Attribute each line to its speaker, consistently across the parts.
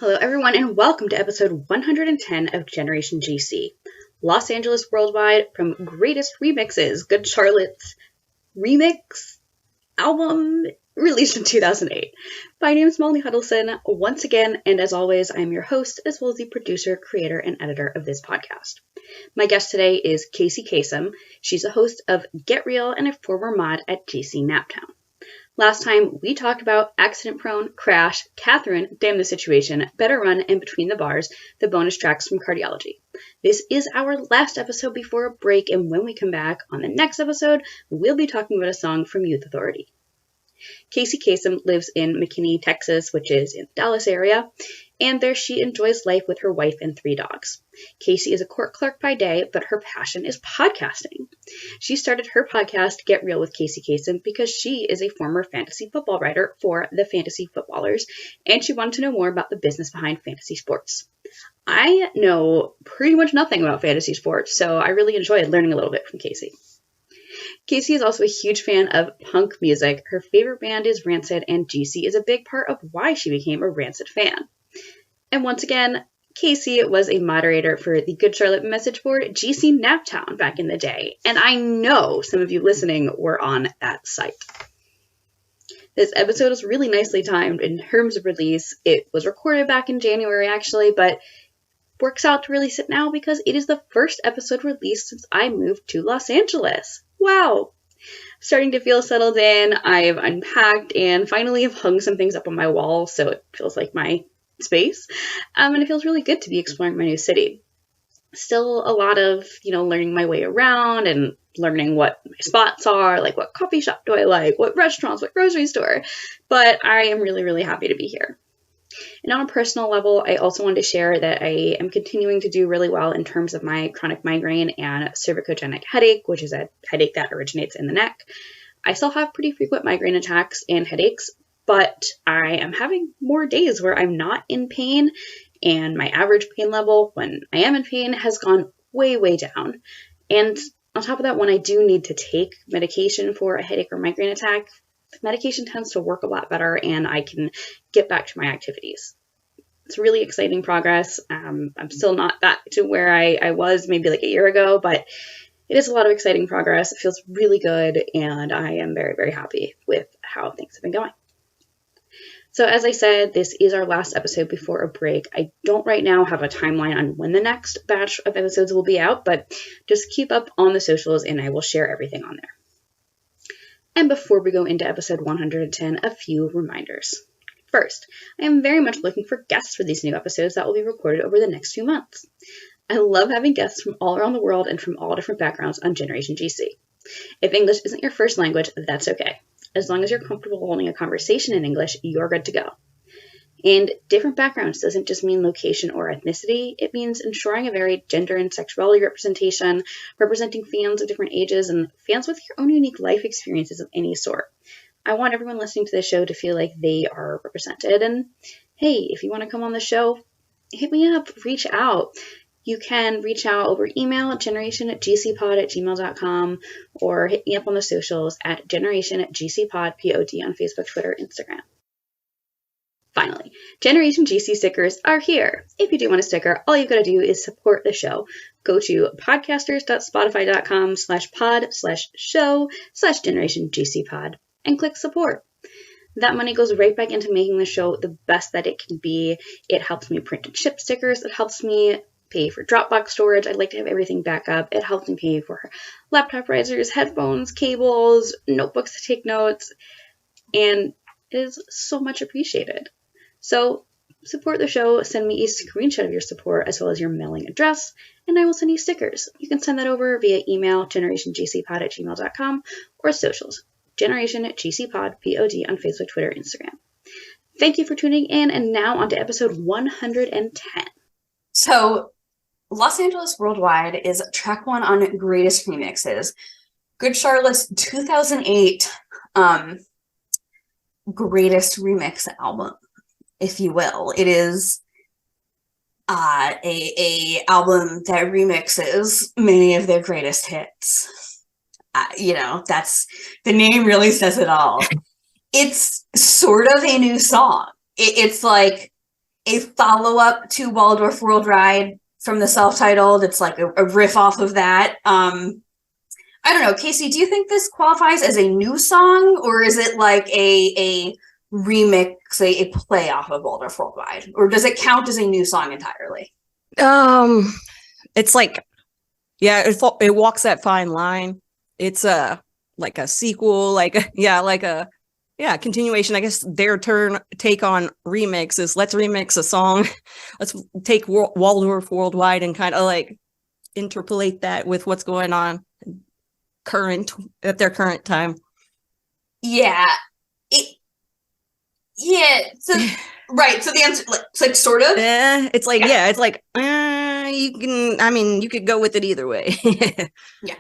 Speaker 1: Hello, everyone, and welcome to episode 110 of Generation GC, Los Angeles Worldwide from Greatest Remixes, Good Charlotte's remix album released in 2008. My name is Molly Hudelson, once again, and as always, I'm your host, as well as the producer, creator, and editor of this podcast. My guest today is Kacey Kasem. She's a host of Get Real and a former mod at GC Naptown. Last time, we talked about Accident Prone, Crash, Catherine, Damn the Situation, Better Run, and Between the Bars, the bonus tracks from Cardiology. This is our last episode before a break, and when we come back on the next episode, we'll be talking about a song from Youth Authority. Kacey Kasem lives in McKinney, Texas, which is in the Dallas area, and there she enjoys life with her wife and 3 dogs. Kacey is a court clerk by day, but her passion is podcasting. She started her podcast, Get Real with Kacey Kasem, because she is a former fantasy football writer for the Fantasy Footballers, and she wanted to know more about the business behind fantasy sports. I know pretty much nothing about fantasy sports, so I really enjoyed learning a little bit from Kacey. Kacey is also a huge fan of punk music. Her favorite band is Rancid, and GC is a big part of why she became a Rancid fan. And once again, Kacey was a moderator for the Good Charlotte message board GC Naptown back in the day, and I know some of you listening were on that site. This episode is really nicely timed in terms of release. It was recorded back in January, actually, but works out to release it now because it is the first episode released since I moved to Los Angeles. Wow! Starting to feel settled in. I've unpacked and finally have hung some things up on my wall, so it feels like my space. And it feels really good to be exploring my new city. Still a lot of, learning my way around and learning what my spots are, like what coffee shop do I like, what restaurants, what grocery store. But I am really, really happy to be here. And on a personal level, I also wanted to share that I am continuing to do really well in terms of my chronic migraine and cervicogenic headache, which is a headache that originates in the neck. I still have pretty frequent migraine attacks and headaches, but I am having more days where I'm not in pain, and my average pain level when I am in pain has gone way, way down. And on top of that, when I do need to take medication for a headache or migraine attack, medication tends to work a lot better and I can get back to my activities. It's really exciting progress. I'm still not back to where I was maybe like a year ago, but it is a lot of exciting progress. It feels really good and I am very, very happy with how things have been going. So as I said, this is our last episode before a break. I don't right now have a timeline on when the next batch of episodes will be out, but just keep up on the socials and I will share everything on there. And before we go into episode 110, a few reminders. First, I am very much looking for guests for these new episodes that will be recorded over the next few months. I love having guests from all around the world and from all different backgrounds on Generation GC. If English isn't your first language, that's okay. As long as you're comfortable holding a conversation in English, you're good to go. And different backgrounds doesn't just mean location or ethnicity. It means ensuring a varied gender and sexuality representation, representing fans of different ages, and fans with your own unique life experiences of any sort. I want everyone listening to this show to feel like they are represented. And hey, if you want to come on the show, hit me up, reach out. You can reach out over email at generation@gcpod@gmail.com or hit me up on the socials at generation@gcpod, POD on Facebook, Twitter, Instagram. Finally, Generation GC stickers are here. If you do want a sticker, all you've got to do is support the show. Go to podcasters.spotify.com/pod/show/Generation GC pod and click support. That money goes right back into making the show the best that it can be. It helps me print and ship stickers. It helps me pay for Dropbox storage. I'd like to have everything back up. It helps me pay for laptop risers, headphones, cables, notebooks to take notes, and it is so much appreciated. So support the show, send me a screenshot of your support as well as your mailing address, and I will send you stickers. You can send that over via email, generationgcpod@gmail.com, or socials, generation@gcpod, POD on Facebook, Twitter, Instagram. Thank you for tuning in, and now on to episode 110.
Speaker 2: So, Los Angeles Worldwide is track 1 on Greatest Remixes. Good Charlotte's 2008 Greatest Remix album, if you will. It is a album that remixes many of their greatest hits. That's the name really says it all. It's sort of a new song. It's like a follow-up to Waldorf Worldwide from the self-titled. It's like a riff off of that. I don't know, Kacey, do you think this qualifies as a new song, or is it like a remix, a play off of Waldorf Worldwide? Or does it count as a new song entirely?
Speaker 3: It's like, yeah, it walks that fine line. It's like a sequel, like a continuation. I guess their take on remixes. Let's remix a song. Let's take Waldorf Worldwide and kind of like interpolate that with what's going on at their current time.
Speaker 2: Yeah. So right. So the answer, it's like sort of.
Speaker 3: It's like you could go with it either way.
Speaker 2: Yeah.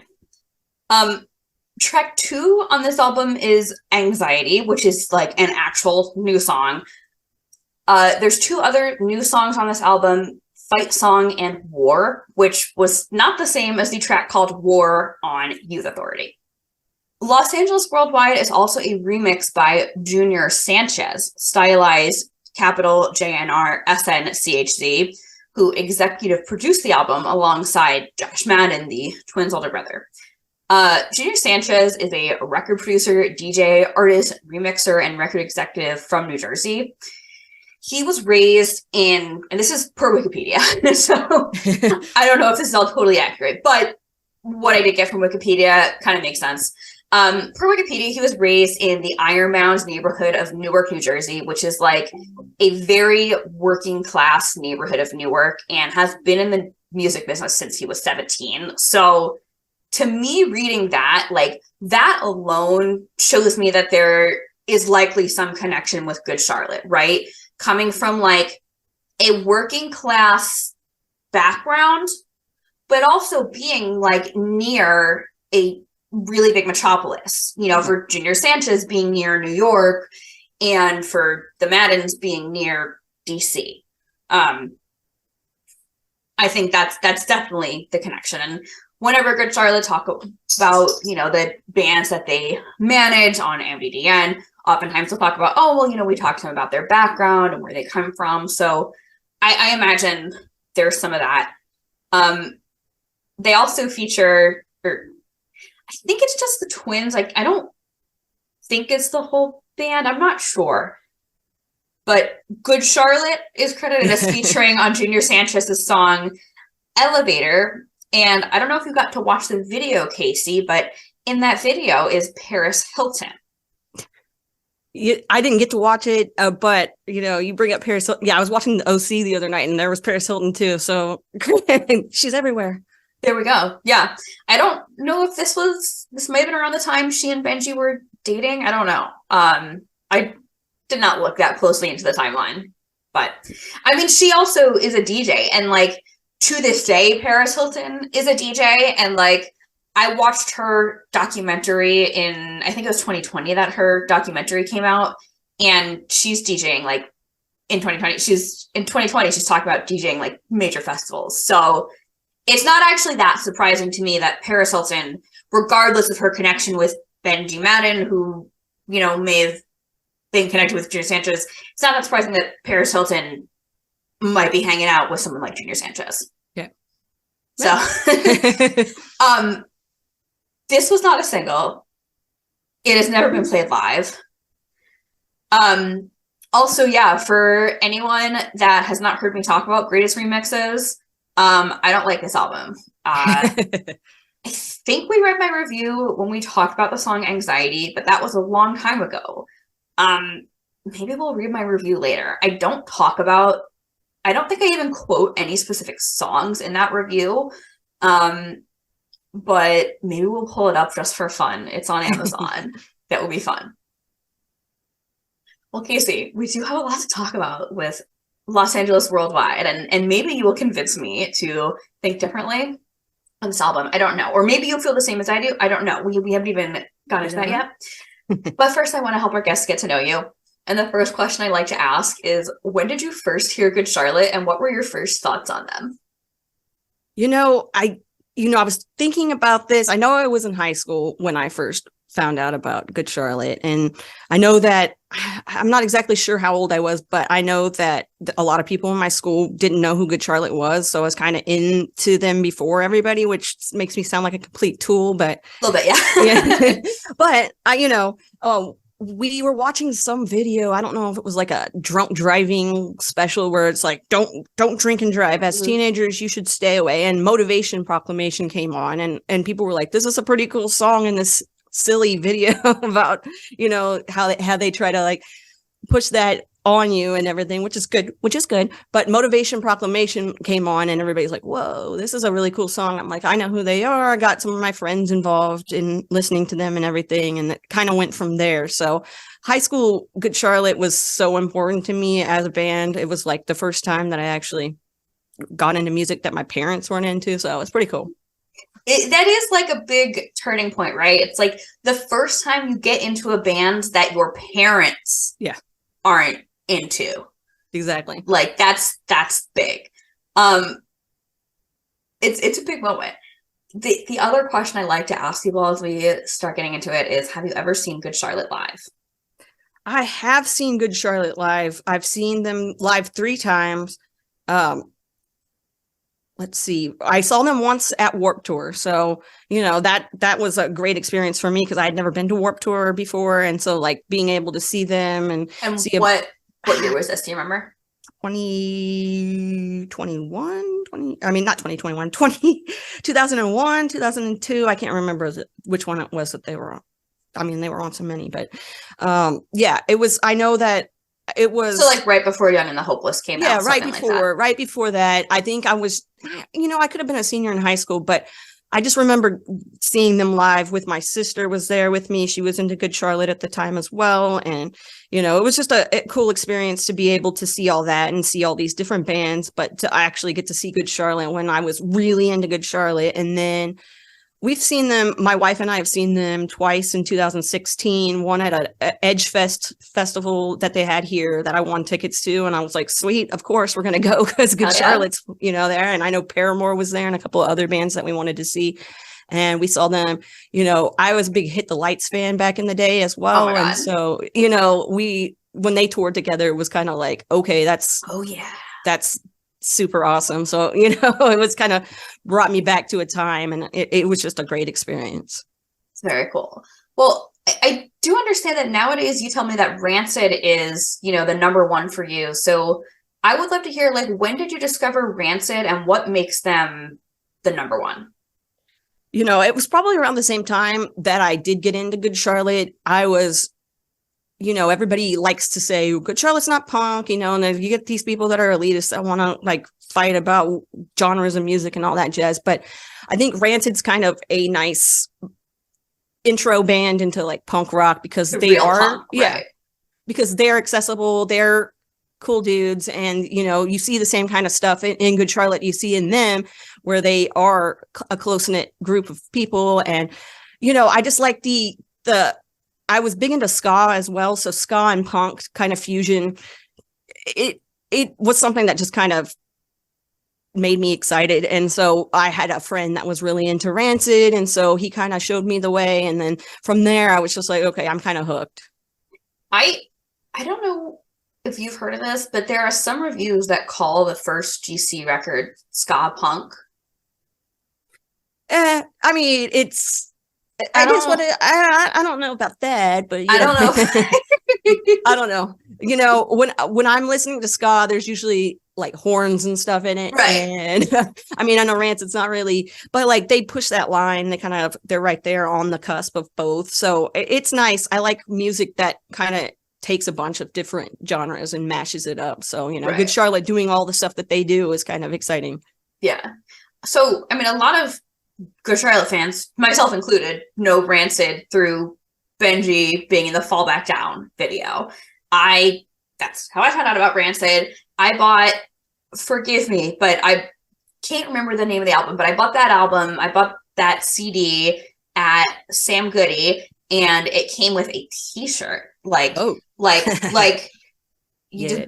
Speaker 2: Track 2 on this album is Anxiety, which is like an actual new song. There's 2 other new songs on this album, Fight Song and War, which was not the same as the track called War on Youth Authority. Los Angeles Worldwide is also a remix by Junior Sanchez, stylized capital JNRSNCHZ, who executive produced the album alongside Josh Madden, the twins' older brother. Junior Sanchez is a record producer, DJ, artist, remixer, and record executive from New Jersey. He was raised in, and this is per Wikipedia, so I don't know if this is all totally accurate, but what I did get from Wikipedia kind of makes sense. Per Wikipedia, he was raised in the Iron Mounds neighborhood of Newark, New Jersey, which is like a very working class neighborhood of Newark, and has been in the music business since he was 17. So to me, reading that, like that alone shows me that there is likely some connection with Good Charlotte, right? Coming from like a working class background, but also being like near a really big metropolis, you know, for Junior Sanchez being near New York and for the Maddens being near DC. I think that's definitely the connection. And whenever Good Charlotte talk about, you know, the bands that they manage on MDDN, oftentimes they'll talk about, oh, well, you know, we talked to them about their background and where they come from. So I imagine there's some of that. They also feature, or I think it's just the twins. Like, I don't think it's the whole band. I'm not sure. But Good Charlotte is credited as featuring on Junior Sanchez's song Elevator. And I don't know if you got to watch the video, Kacey, but in that video is Paris Hilton.
Speaker 3: I didn't get to watch it, but, you know, you bring up Paris Hilton. Yeah, I was watching the OC the other night, and there was Paris Hilton, too. So she's everywhere.
Speaker 2: There we go. Yeah. I don't know if this might have been around the time she and Benji were dating. I don't know. I did not look that closely into the timeline. But, I mean, she also is a DJ, and, like, to this day, Paris Hilton is a DJ, and like I watched her documentary in, I think it was 2020 that her documentary came out, and she's DJing like in 2020. She's talking about DJing like major festivals. So it's not actually that surprising to me that Paris Hilton, regardless of her connection with Benji Madden, who, you know, may have been connected with Junior Sanchez, it's not that surprising that Paris Hilton might be hanging out with someone like Junior Sanchez.
Speaker 3: Yeah.
Speaker 2: So, this was not a single. It has never been played live. Also, yeah, for anyone that has not heard me talk about Greatest Remixes, I don't like this album. I think we read my review when we talked about the song Anxiety, but that was a long time ago. Maybe we'll read my review later. I don't think I even quote any specific songs in that review. But maybe we'll pull it up just for fun. It's on Amazon. That will be fun. Well, Kacey, we do have a lot to talk about with Los Angeles Worldwide, and maybe you will convince me to think differently on this album. I don't know. Or maybe you'll feel the same as I do. I don't know. We haven't even gotten into that yet. But first, I want to help our guests get to know you. And the first question I like to ask is, when did you first hear Good Charlotte, and what were your first thoughts on them?
Speaker 3: I was thinking about this. I know I was in high school when I first found out about Good Charlotte. And I know that I'm not exactly sure how old I was, but I know that a lot of people in my school didn't know who Good Charlotte was. So I was kind of into them before everybody, which makes me sound like a complete tool, but
Speaker 2: a little bit, yeah.
Speaker 3: yeah. But we were watching some video. I don't know if it was like a drunk driving special where it's like, don't drink and drive. As teenagers, you should stay away. And Motivation Proclamation came on, and people were like, this is a pretty cool song in this silly video about, how they try to like push that on you and everything, which is good. But Motivation Proclamation came on and everybody's like, whoa, this is a really cool song. I'm like, I know who they are. I got some of my friends involved in listening to them and everything. And it kind of went from there. So high school Good Charlotte was so important to me as a band. It was like the first time that I actually got into music that my parents weren't into. So it's pretty cool.
Speaker 2: That is like a big turning point, right? It's like the first time you get into a band that your parents aren't into.
Speaker 3: Exactly.
Speaker 2: Like that's big. It's a big moment. The other question I like to ask people as we start getting into it is, have you ever seen Good Charlotte live?
Speaker 3: I have seen Good Charlotte live. I've seen them live 3 times. Let's see. I saw them once at Warped Tour. So, that was a great experience for me because I had never been to Warped Tour before. And so like being able to see them and see
Speaker 2: what year was this? Do you remember?
Speaker 3: 2021, not 2021, 2001, 2002. I can't remember which one it was that they were on. I mean, they were on so many, but it was, I know that it was.
Speaker 2: So like right before Young and the Hopeless came out.
Speaker 3: Yeah, right before that. I think I was, I could have been a senior in high school, but I just remember seeing them live with my sister was there with me. She was into Good Charlotte at the time as well. And, it was just a cool experience to be able to see all that and see all these different bands, but to actually get to see Good Charlotte when I was really into Good Charlotte. And then we've seen them, my wife and I have seen them twice in 2016, one at a Edge Fest festival that they had here that I won tickets to. And I was like, sweet, of course we're going to go because Good Charlotte's, there. And I know Paramore was there and a couple of other bands that we wanted to see. And we saw them, I was a big Hit the Lights fan back in the day as well.
Speaker 2: Oh
Speaker 3: and so, when they toured together, it was kind of like, okay, that's super awesome. So, it was kind of brought me back to a time and it was just a great experience.
Speaker 2: It's very cool. Well, I do understand that nowadays you tell me that Rancid is, the #1 for you. So I would love to hear, like, when did you discover Rancid and what makes them the #1?
Speaker 3: It was probably around the same time that I did get into Good Charlotte. I was, everybody likes to say Good Charlotte's not punk, and then you get these people that are elitists that want to like fight about genres of music and all that jazz. But I think Rancid's kind of a nice intro band into like punk rock because they are,
Speaker 2: punk, right?
Speaker 3: Because they're accessible, they're cool dudes, and you see the same kind of stuff in Good Charlotte you see in them, where they are a close-knit group of people. And I just like the I was big into ska as well, so ska and punk kind of fusion, it was something that just kind of made me excited. And so I had a friend that was really into Rancid, and so he kind of showed me the way, and then from there I was just like, okay, I'm kind of hooked.
Speaker 2: I don't know if you've heard of this, but there are some reviews that call the first GC record ska punk.
Speaker 3: I mean, I don't know about that, but
Speaker 2: I don't know.
Speaker 3: I don't know. When I'm listening to ska, there's usually like horns and stuff in it.
Speaker 2: Right.
Speaker 3: And I mean, I know Rancid's not really, but like they push that line. They're right there on the cusp of both. So it's nice. I like music that kind of takes a bunch of different genres and mashes it up. So,
Speaker 2: right.
Speaker 3: Good Charlotte doing all the stuff that they do is kind of exciting.
Speaker 2: Yeah. So, I mean, a lot of Good Charlotte fans, myself included, know Rancid through Benji being in the Fall Back Down video. That's how I found out about Rancid. I bought, forgive me, but I can't remember the name of the album, but I bought that album. I bought that CD at Sam Goody, and it came with a t-shirt. Like you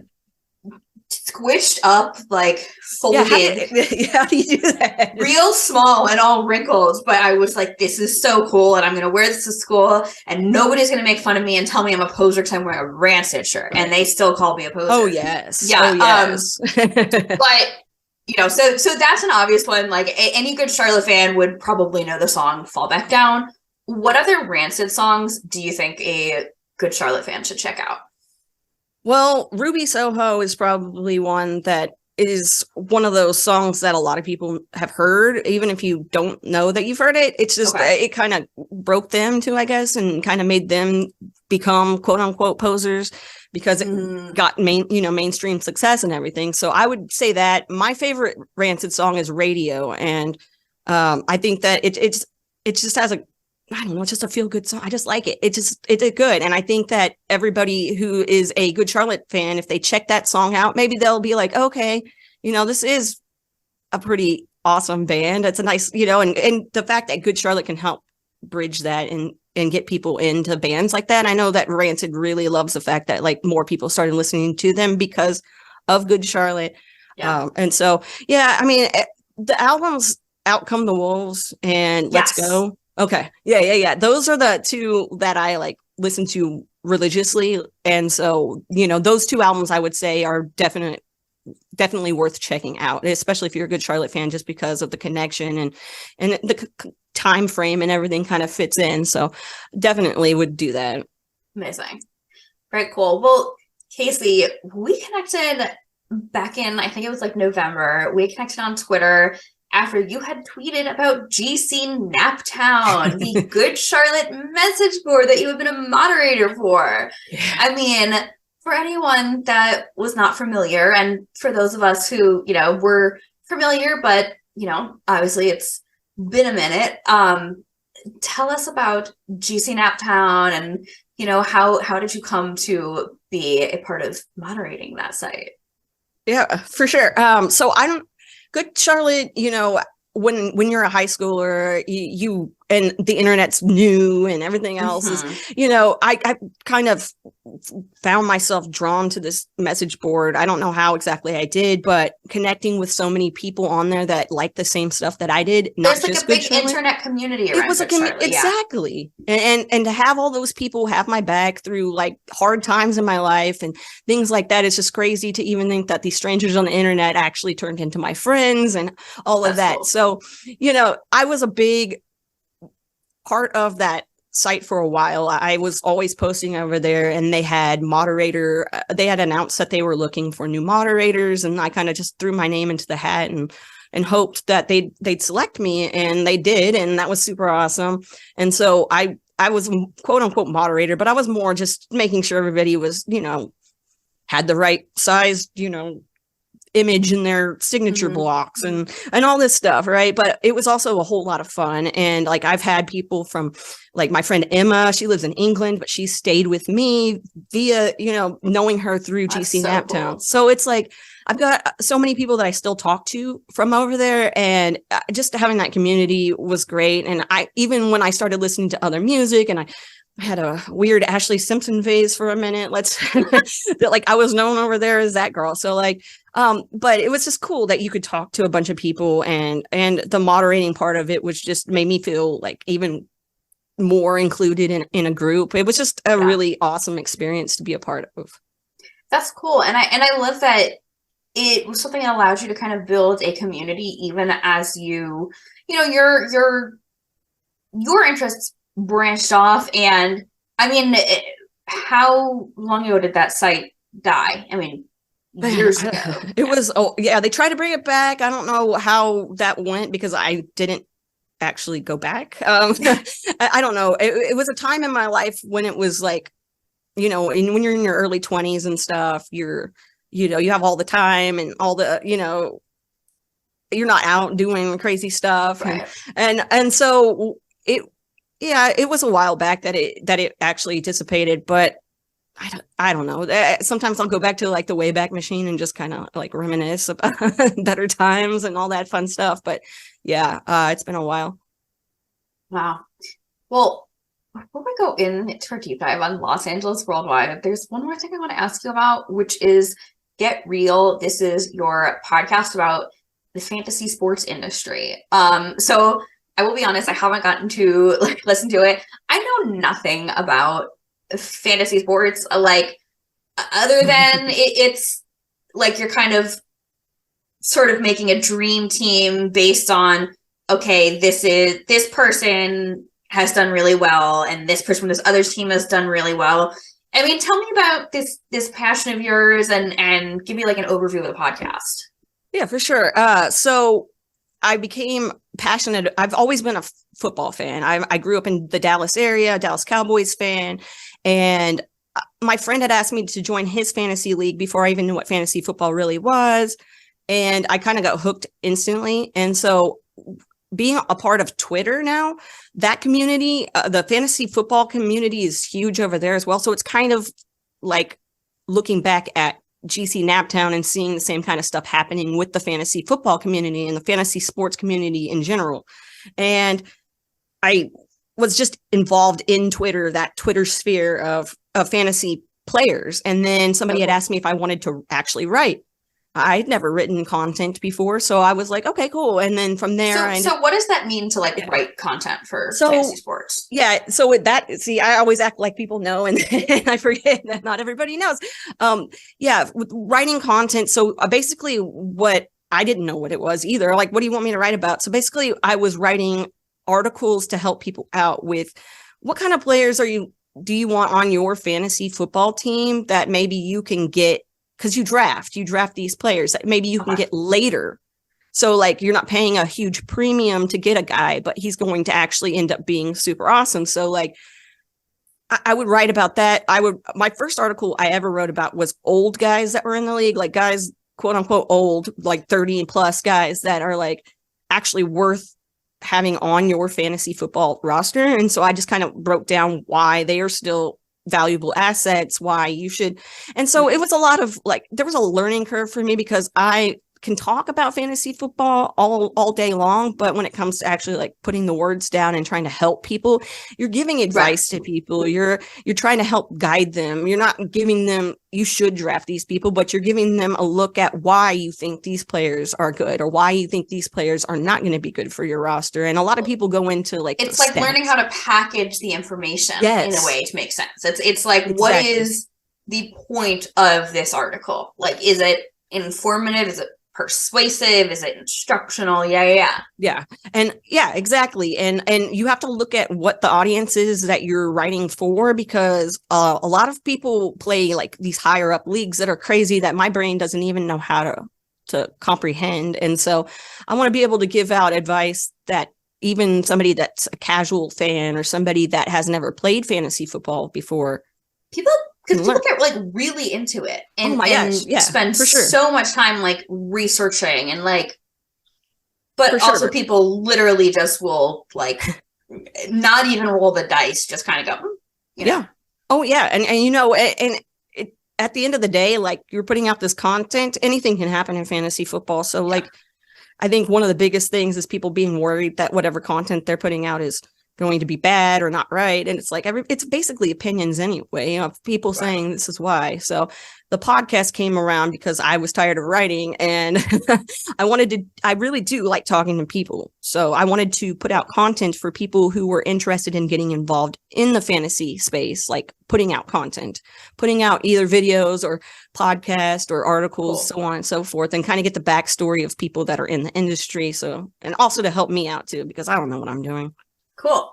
Speaker 2: squished up, like folded.
Speaker 3: How do you do that?
Speaker 2: Real small and all wrinkled, but I was like, this is so cool, and I'm gonna wear this to school, and nobody's gonna make fun of me and tell me I'm a poser because I'm wearing a Rancid shirt, and they still call me a poser.
Speaker 3: Oh yes,
Speaker 2: yeah.
Speaker 3: Oh yes.
Speaker 2: But so that's an obvious one. Like any good Charlotte fan would probably know the song "Fall Back Down." What other Rancid songs do you think a good Charlotte fan should check out?
Speaker 3: Well, Ruby Soho is probably one that is one of those songs that a lot of people have heard, even if you don't know that you've heard it. It's just, it kind of broke them too, I guess, and kind of made them become quote unquote posers because it got mainstream success and everything. So I would say that my favorite Rancid song is Radio. And I think that it just has I don't know, it's just a feel good song. I just like it. It's good. And I think that everybody who is a good Charlotte fan, if they check that song out, maybe they'll be like, okay, this is a pretty awesome band. It's a nice, and the fact that Good Charlotte can help bridge that and get people into bands like that. I know that Rancid really loves the fact that like more people started listening to them because of Good Charlotte. Yeah. And so, yeah, I mean, the albums Out Come the Wolves and Let's Go. Okay. Yeah. Those are the two that I like listen to religiously. And so, those two albums I would say are definitely worth checking out, especially if you're a good Charlotte fan, just because of the connection and the time frame and everything kind of fits in. So definitely would do that.
Speaker 2: Amazing. Very cool. Well, Kacey, we connected back in, I think it was like November. We connected on Twitter after you had tweeted about GC Naptown, the Good Charlotte message board that you have been a moderator for. Yeah. I mean, for anyone that was not familiar, and for those of us who, were familiar, but, obviously it's been a minute, tell us about GC Naptown and, how did you come to be a part of moderating that site?
Speaker 3: Yeah, for sure. So Good Charlotte, when you're a high schooler, you and the internet's new and everything else is, I kind of found myself drawn to this message board. I don't know how exactly I did, but connecting with so many people on there that like the same stuff that I did.
Speaker 2: There's like a big internet community around. It was
Speaker 3: exactly. And to have all those people have my back through like hard times in my life and things like that. It's just crazy to even think that these strangers on the internet actually turned into my friends and all of that. Cool. So, I was a big part of that site for a while. I was always posting over there, and they had announced that they were looking for new moderators, and I kind of just threw my name into the hat and hoped that they'd select me, and they did, and that was super awesome. And so I was quote unquote moderator, but I was more just making sure everybody was, had the right size, image in their signature blocks and all this stuff, right? But it was also a whole lot of fun. And like I've had people from like my friend Emma, she lives in England, but she stayed with me via, knowing her through GC Naptown. Cool. So it's like I've got so many people that I still talk to from over there, and just having that community was great. And even when I started listening to other music, and I had a weird Ashley Simpson phase for a minute. Like I was known over there as that girl. So like, but it was just cool that you could talk to a bunch of people, and the moderating part of it was just made me feel like even more included in a group. It was just a really awesome experience to be a part of.
Speaker 2: That's cool. And I love that it was something that allowed you to kind of build a community, even as your interests branched off. And I mean, how long ago did that site die? I mean, years ago.
Speaker 3: It was, they tried to bring it back. I don't know how that went because I didn't actually go back. I don't know. It was a time in my life when it was like, when you're in your early 20s and stuff, you have all the time and all the, you're not out doing crazy stuff. Right. And so it was a while back that it actually dissipated, but I don't know. Sometimes I'll go back to like the Wayback Machine and just kind of like reminisce about better times and all that fun stuff. But yeah, it's been a while.
Speaker 2: Wow. Well, before we go into our deep dive on Los Angeles Worldwide, there's one more thing I want to ask you about, which is Get Real. This is your podcast about the fantasy sports industry. So I will be honest, I haven't gotten to like listen to it. I know nothing about fantasy sports, like other than it's like you're kind of sort of making a dream team based on, okay, this person has done really well, and this person from this other team has done really well. I mean, tell me about this passion of yours, and give me like an overview of the podcast.
Speaker 3: Yeah, for sure. So I became passionate. I've always been a football fan. I grew up in the Dallas area, Dallas Cowboys fan, and my friend had asked me to join his fantasy league before I even knew what fantasy football really was, and I kind of got hooked instantly. And so being a part of Twitter now, that community, the fantasy football community is huge over there as well. So it's kind of like looking back at GC Naptown and seeing the same kind of stuff happening with the fantasy football community and the fantasy sports community in general. And I was just involved in Twitter, that Twitter sphere of fantasy players. And then somebody had asked me if I wanted to actually write. I'd never written content before, so I was like, okay, cool. And then from there,
Speaker 2: so what does that mean to like write content for fantasy sports?
Speaker 3: Yeah, so with that, see, I always act like people know, and I forget that not everybody knows. Yeah, with writing content. So basically, what I didn't know what it was either. Like, what do you want me to write about? So basically, I was writing articles to help people out with what kind of players do you want on your fantasy football team that maybe you can get. Because you draft these players that maybe you can get later. So like you're not paying a huge premium to get a guy, but he's going to actually end up being super awesome. So like I would write about that. My first article I ever wrote about was old guys that were in the league, like guys, quote unquote, old, like 30 plus guys that are like actually worth having on your fantasy football roster. And so I just kind of broke down why they are still valuable assets, why you should. And so it was a lot of like, there was a learning curve for me because I can talk about fantasy football all day long, but when it comes to actually like putting the words down and trying to help people, you're giving advice to people. You're trying to help guide them. You're not giving them, you should draft these people, but you're giving them a look at why you think these players are good or why you think these players are not going to be good for your roster. And a lot of people go into like,
Speaker 2: it's like learning how to package the information in a way to make sense. It's like, exactly. What is the point of this article? Like, is it informative? Is it persuasive? Is it instructional? Yeah.
Speaker 3: And yeah, exactly. And you have to look at what the audience is that you're writing for, because a lot of people play like these higher up leagues that are crazy that my brain doesn't even know how to comprehend. And so I want to be able to give out advice that even somebody that's a casual fan or somebody that has never played fantasy football before,
Speaker 2: because people get like really into it and, spend so much time like researching and like, but also people literally just will like not even roll the dice, just kind of go, you know?
Speaker 3: Yeah. Oh yeah. And you know, and at the end of the day, like you're putting out this content, anything can happen in fantasy football. So like, I think one of the biggest things is people being worried that whatever content they're putting out is going to be bad or not right. And it's like, it's basically opinions anyway, of people saying this is why. So the podcast came around because I was tired of writing and I really do like talking to people. So I wanted to put out content for people who were interested in getting involved in the fantasy space, like putting out content, putting out either videos or podcasts or articles, so on and so forth, and kind of get the backstory of people that are in the industry. So, and also to help me out too, because I don't know what I'm doing.
Speaker 2: Cool.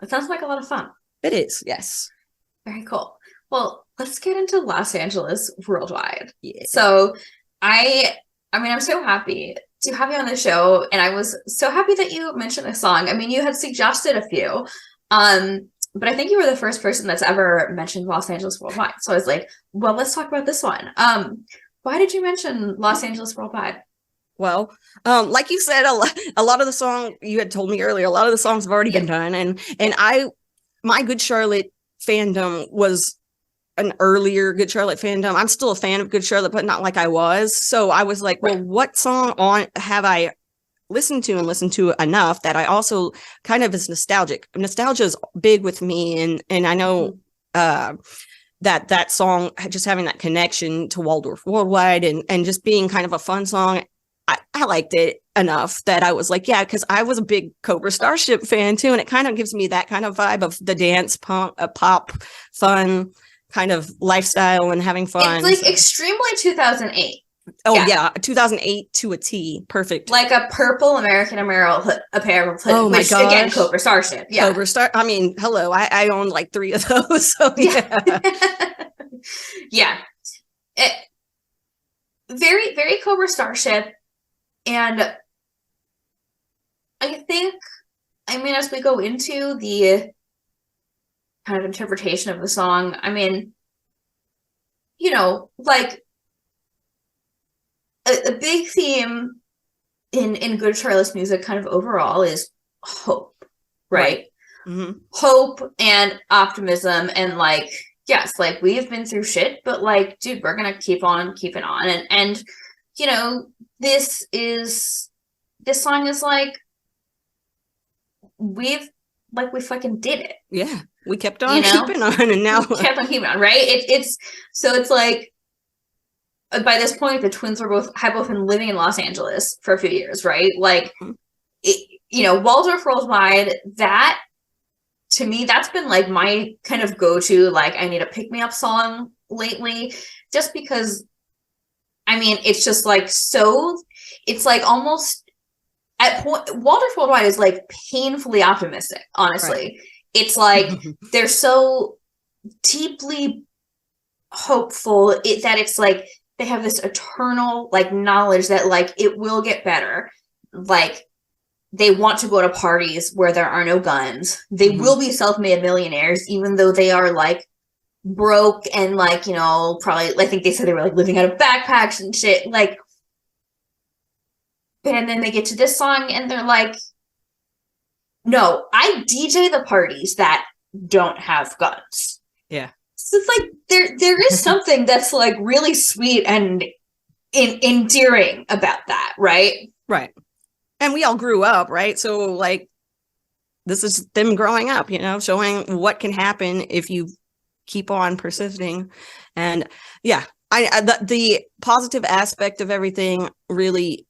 Speaker 2: It sounds like a lot of fun.
Speaker 3: It is, yes.
Speaker 2: Very cool. Well, let's get into Los Angeles Worldwide.
Speaker 3: Yeah.
Speaker 2: So I mean, I'm so happy to have you on the show, and I was so happy that you mentioned a song. I mean, you had suggested a few, but I think you were the first person that's ever mentioned Los Angeles Worldwide. So I was like, well, let's talk about this one. Why did you mention Los Angeles Worldwide?
Speaker 3: Well, like you said, a lot of the song you had told me earlier, a lot of the songs have already been done. And my Good Charlotte fandom was an earlier Good Charlotte fandom. I'm still a fan of Good Charlotte, but not like I was. So I was like, well, what song have I listened to enough that I also kind of is nostalgic. Nostalgia is big with me. And I know, that song, just having that connection to Waldorf Worldwide and just being kind of a fun song, I liked it enough that I was like, yeah, because I was a big Cobra Starship fan too, and it kind of gives me that kind of vibe of the dance punk, pop, fun kind of lifestyle and having fun.
Speaker 2: It's like extremely 2008.
Speaker 3: Oh yeah, 2008 to a T, perfect.
Speaker 2: Like a purple American Apparel hoodie,
Speaker 3: oh my
Speaker 2: which
Speaker 3: gosh.
Speaker 2: Again, Cobra Starship. Yeah,
Speaker 3: Cobra Star. I mean, hello, I own like 3 of those. So yeah,
Speaker 2: yeah. Very, very Cobra Starship. And I think, I mean, as we go into the kind of interpretation of the song, I mean, you know, like a big theme in Good Charlotte's music kind of overall is hope, right?
Speaker 3: Mm-hmm.
Speaker 2: Hope and optimism, and like, yes, like we've been through shit, but like, dude, we're gonna keep on keeping on. And you know, this song is like, we fucking did it.
Speaker 3: Yeah, we kept on keeping on, and now
Speaker 2: we kept on keeping on, right? It's like, by this point, the twins have both been living in Los Angeles for a few years, right? Like, you know, Waldorfworldwide, that to me, that's been like my kind of go-to, like, I need a pick-me-up song lately, just because, I mean, it's just like it's like almost at point, Waldorfworldwide is like painfully optimistic, honestly. Right. It's like they're so deeply hopeful that it's like they have this eternal like knowledge that like it will get better. Like, they want to go to parties where there are no guns. They will be self-made millionaires, even though they are like broke and like, you know, probably, I think they said they were like living out of backpacks and shit. Like, and then they get to this song and they're like, no, I DJ the parties that don't have guns.
Speaker 3: Yeah.
Speaker 2: So it's like there is something that's like really sweet and endearing about that, right?
Speaker 3: Right. And we all grew up, right? So like, this is them growing up, you know, showing what can happen if you keep on persisting. And yeah, the positive aspect of everything really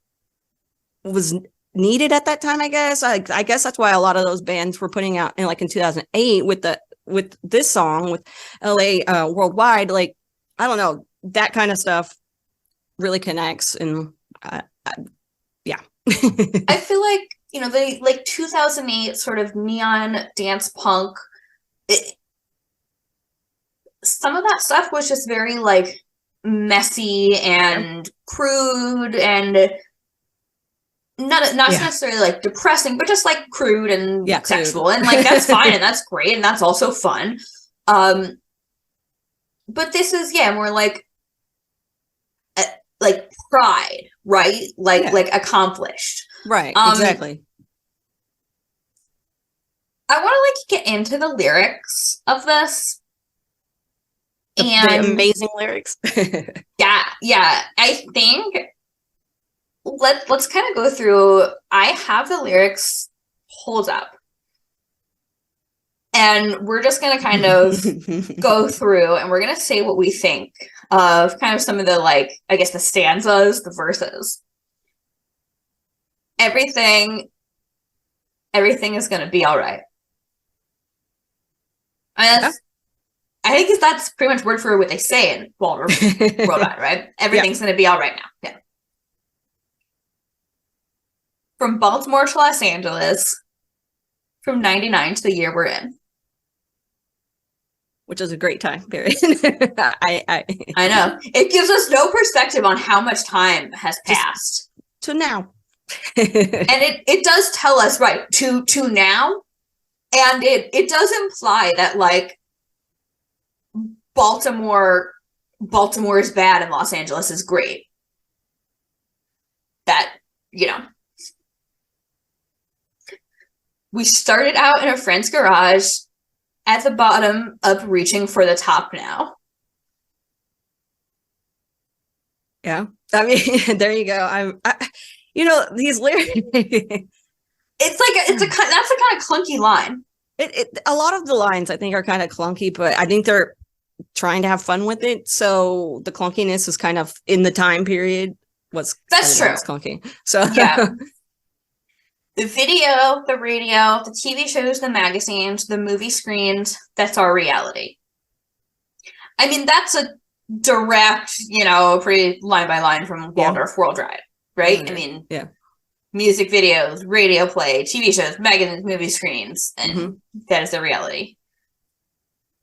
Speaker 3: was needed at that time, I guess. I guess that's why a lot of those bands were putting out in 2008 with this song with LA Worldwide. Like, I don't know, that kind of stuff really connects. And yeah.
Speaker 2: I feel like, you know, the like 2008 sort of neon dance punk, some of that stuff was just very like messy and crude and not necessarily like depressing, but just like crude and sexual, and like that's fine and that's great and that's also fun. But this is more like pride, right? Like accomplished,
Speaker 3: right? Exactly.
Speaker 2: I want to like get into the lyrics of this.
Speaker 3: And the amazing lyrics.
Speaker 2: yeah. I think let's kind of go through. I have the lyrics pulled up, and we're just gonna kind of go through, and we're gonna say what we think of kind of some of the, like, I guess the stanzas, the verses. Everything is gonna be all right. And I think that's pretty much word for what they say in Waldorfworldwide, right? Everything's going to be all right now. Yeah. From Baltimore to Los Angeles, from 99 to the year we're in.
Speaker 3: Which is a great time period.
Speaker 2: I know. It gives us no perspective on how much time has passed.
Speaker 3: To now.
Speaker 2: And it does tell us, right, to now. And it does imply that, like, Baltimore is bad and Los Angeles is great. That, you know. We started out in a friend's garage, at the bottom, up reaching for the top now.
Speaker 3: Yeah. I mean, there you go. You know, these lyrics.
Speaker 2: That's a kind of clunky line.
Speaker 3: A lot of the lines I think are kind of clunky, but I think they're trying to have fun with it. So the clunkiness is kind of in the time period
Speaker 2: That's true.
Speaker 3: was clunky. So
Speaker 2: yeah. The video, the radio, the TV shows, the magazines, the movie screens, that's our reality. I mean, that's a direct, pretty line by line from Waldorfworldwide, right? I mean, music videos, radio play, TV shows, magazines, movie screens, and that is the reality.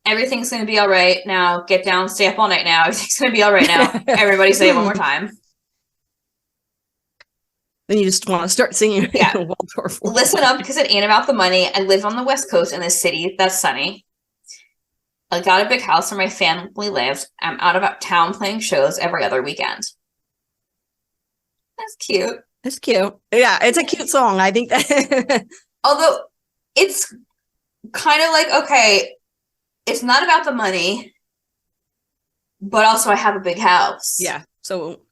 Speaker 2: Everything's going to be all right now. Get down, stay up all night now. Everything's going to be all right now. Everybody say it one more time.
Speaker 3: Then you just want to start singing. Waldorf.
Speaker 2: Listen up, because it ain't about the money. I live on the West Coast in a city that's sunny. I got a big house where my family lives. I'm out of town playing shows every other weekend. That's cute.
Speaker 3: It's cute. Yeah, it's a cute song. I think that.
Speaker 2: Although it's kind of like, okay, it's not about the money, but also I have a big house.
Speaker 3: Yeah. So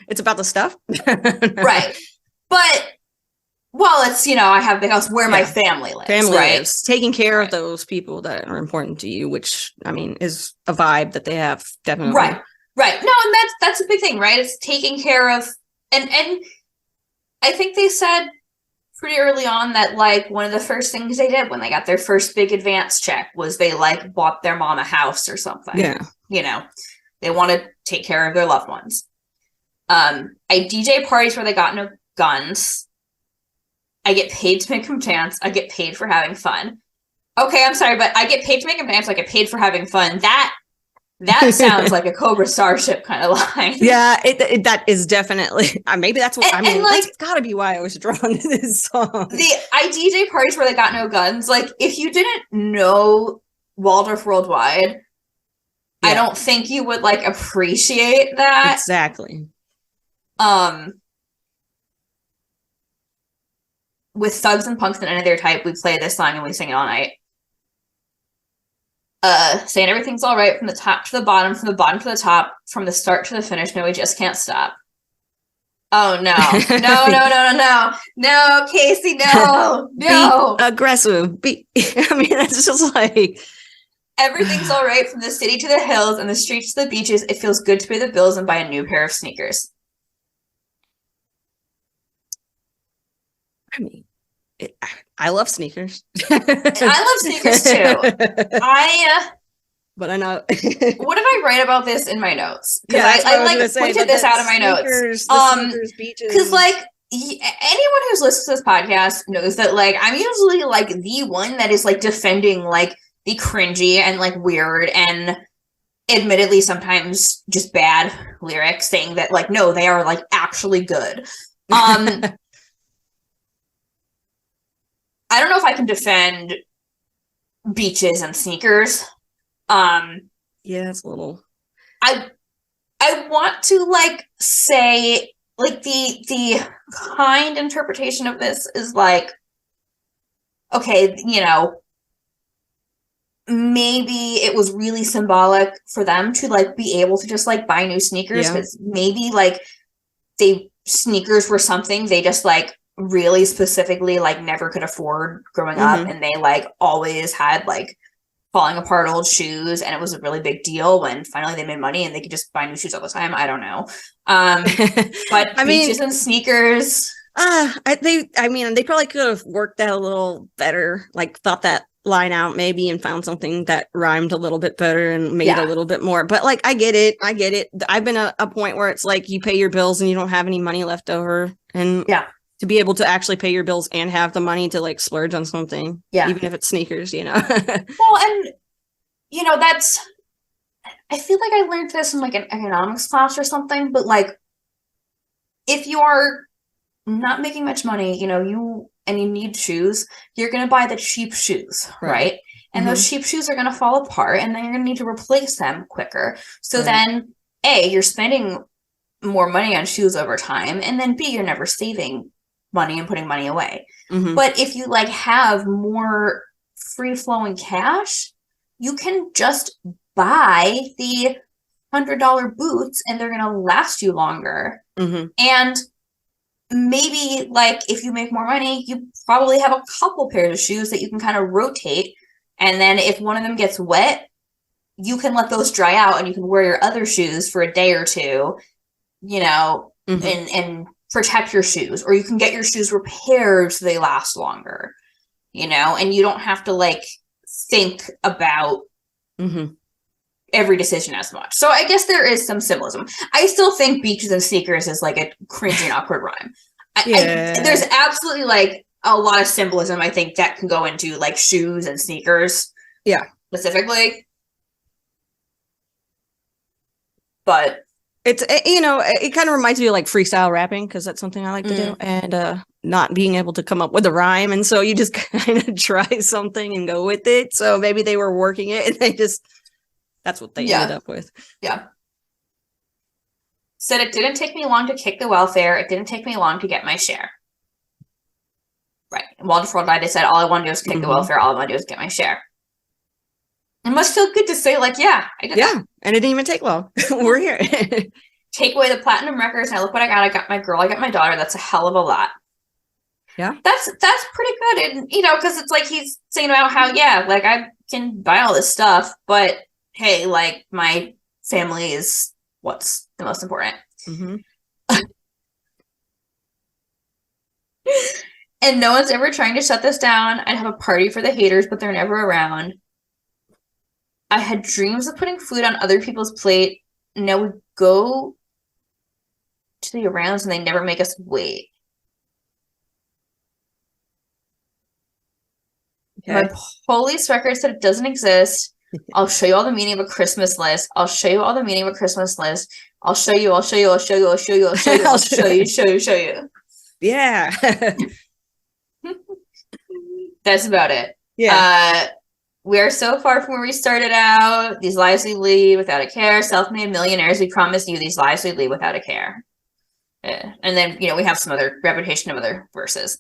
Speaker 3: it's about the stuff.
Speaker 2: Right. But, well, it's, I have a big house where my family lives.
Speaker 3: Family
Speaker 2: right?
Speaker 3: lives. Taking care of those people that are important to you, which, I mean, is a vibe that they have, definitely.
Speaker 2: Right. No, and that's a big thing, right? It's taking care of, and I think they said pretty early on that, like, one of the first things they did when they got their first big advance check was they, like, bought their mom a house or something.
Speaker 3: Yeah.
Speaker 2: They want to take care of their loved ones. I DJ parties where they got no guns. I get paid to make them dance. I get paid for having fun. Okay, I'm sorry, but I get paid to make them dance. I get paid for having fun. That sounds like a Cobra Starship kind of line.
Speaker 3: Yeah, that is definitely. Maybe that's what
Speaker 2: that's
Speaker 3: got to be why I was drawn to this song.
Speaker 2: I DJ parties where they got no guns. Like, if you didn't know Waldorfworldwide, I don't think you would like appreciate that.
Speaker 3: Exactly.
Speaker 2: With thugs and punks and any of their type, we play this song and we sing it all night. Saying everything's all right from the top to the bottom, from the bottom to the top, from the start to the finish. No, we just can't stop. Oh no, no, Kacey, no.
Speaker 3: Be aggressive. I mean, it's just like
Speaker 2: everything's all right from the city to the hills and the streets to the beaches. It feels good to pay the bills and buy a new pair of sneakers.
Speaker 3: I mean, I love sneakers.
Speaker 2: I love sneakers too.
Speaker 3: But I know.
Speaker 2: What did I write about this in my notes? Because I pointed this out in my notes. Because like anyone who's listened to this podcast knows that like I'm usually like the one that is like defending like the cringy and like weird and admittedly sometimes just bad lyrics, saying that like no, they are like actually good. I don't know if I can defend beaches and sneakers.
Speaker 3: Yeah, it's a little.
Speaker 2: I want to like say like the kind interpretation of this is like, okay, maybe it was really symbolic for them to like be able to just like buy new sneakers, because maybe like sneakers were something they just like really specifically like never could afford growing up, and they like always had like falling apart old shoes, and it was a really big deal when finally they made money and they could just buy new shoes all the time. I don't know. But beaches and sneakers.
Speaker 3: They probably could have worked that a little better, like thought that line out maybe and found something that rhymed a little bit better and made a little bit more. But like I get it. I've been a point where it's like you pay your bills and you don't have any money left over, and to be able to actually pay your bills and have the money to like splurge on something, even if it's sneakers,
Speaker 2: Well, and that's, I feel like I learned this in like an economics class or something, but like if you are not making much money, you need shoes, you're going to buy the cheap shoes, right? And those cheap shoes are going to fall apart, and then you're going to need to replace them quicker. So then you're spending more money on shoes over time, and then B, you're never saving money and putting money away. But if you like have more free flowing cash, you can just buy the $100 boots and they're going to last you longer. And maybe like if you make more money, you probably have a couple pairs of shoes that you can kind of rotate. And then if one of them gets wet, you can let those dry out and you can wear your other shoes for a day or two, you know, and protect your shoes, or you can get your shoes repaired so they last longer, you know, and you don't have to like think about every decision as much. So I guess there is some symbolism. I still think beaches and sneakers is like a cringy and awkward rhyme. There's absolutely like a lot of symbolism, I think, that can go into like shoes and sneakers.
Speaker 3: Yeah.
Speaker 2: Specifically. But
Speaker 3: it's, you know, it kind of reminds me of like freestyle rapping, because that's something I like to do, and not being able to come up with a rhyme, and so you just kind of try something and go with it. So maybe they were working it and they just, that's what they ended up with.
Speaker 2: Yeah. Said it didn't take me long to kick the welfare. It didn't take me long to get my share. Right. And Waldorfworldwide, they said all I want to do is kick the welfare. All I want to do is get my share. It must feel good to say, like, yeah, I did that.
Speaker 3: And it didn't even take long. We're here.
Speaker 2: Take away the platinum records, and I look what I got. I got my girl, I got my daughter. That's a hell of a lot.
Speaker 3: Yeah.
Speaker 2: That's pretty good. And, you know, because it's like he's saying about how, yeah, like, I can buy all this stuff, but, hey, like, my family is what's the most important. And no one's ever trying to shut this down. I'd have a party for the haters, but they're never around. I had dreams of putting food on other people's plate. And now we go to the rounds and they never make us wait. Okay. My police record said it doesn't exist. I'll show you all the meaning of a Christmas list. I'll show you all the meaning of a Christmas list. I'll show you, I'll show you, I'll show you, I'll show you, I'll show you, I'll show you, show you.
Speaker 3: Yeah.
Speaker 2: That's about it.
Speaker 3: Yeah.
Speaker 2: We are so far from where we started out. These lives we lead without a care. Self-made millionaires, we promise you these lives we lead without a care. Yeah. And then, you know, we have some other repetition of other verses.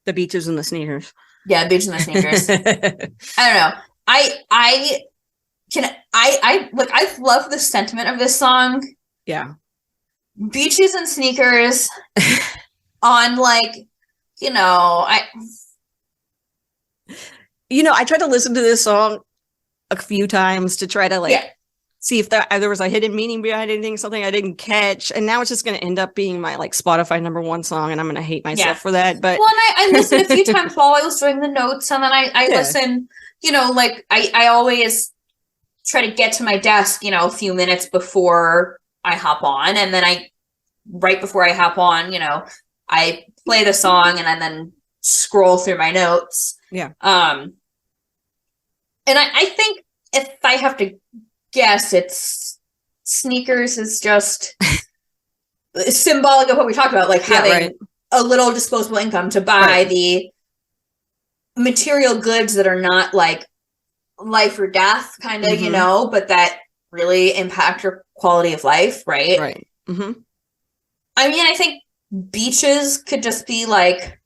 Speaker 3: The beaches and the sneakers.
Speaker 2: Yeah, beaches and the sneakers. I don't know. I love the sentiment of this song.
Speaker 3: Yeah.
Speaker 2: Beaches and sneakers on, like, you know,
Speaker 3: I tried to listen to this song a few times to try to see if there was a hidden meaning behind anything, something I didn't catch. And now it's just going to end up being my like Spotify #1 song, and I'm going to hate myself for that. But
Speaker 2: well, and I listened a few times while I was doing the notes, and then I listen, you know, like I always try to get to my desk, you know, a few minutes before I hop on, and then right before I hop on, you know, I play the song and I then scroll through my notes.
Speaker 3: Yeah.
Speaker 2: And I think if I have to guess, it's sneakers is just symbolic of what we talked about, like having a little disposable income to buy the material goods that are not like life or death kind of, you know, but that really impact your quality of life, right?
Speaker 3: Right.
Speaker 2: I mean, I think beaches could just be like,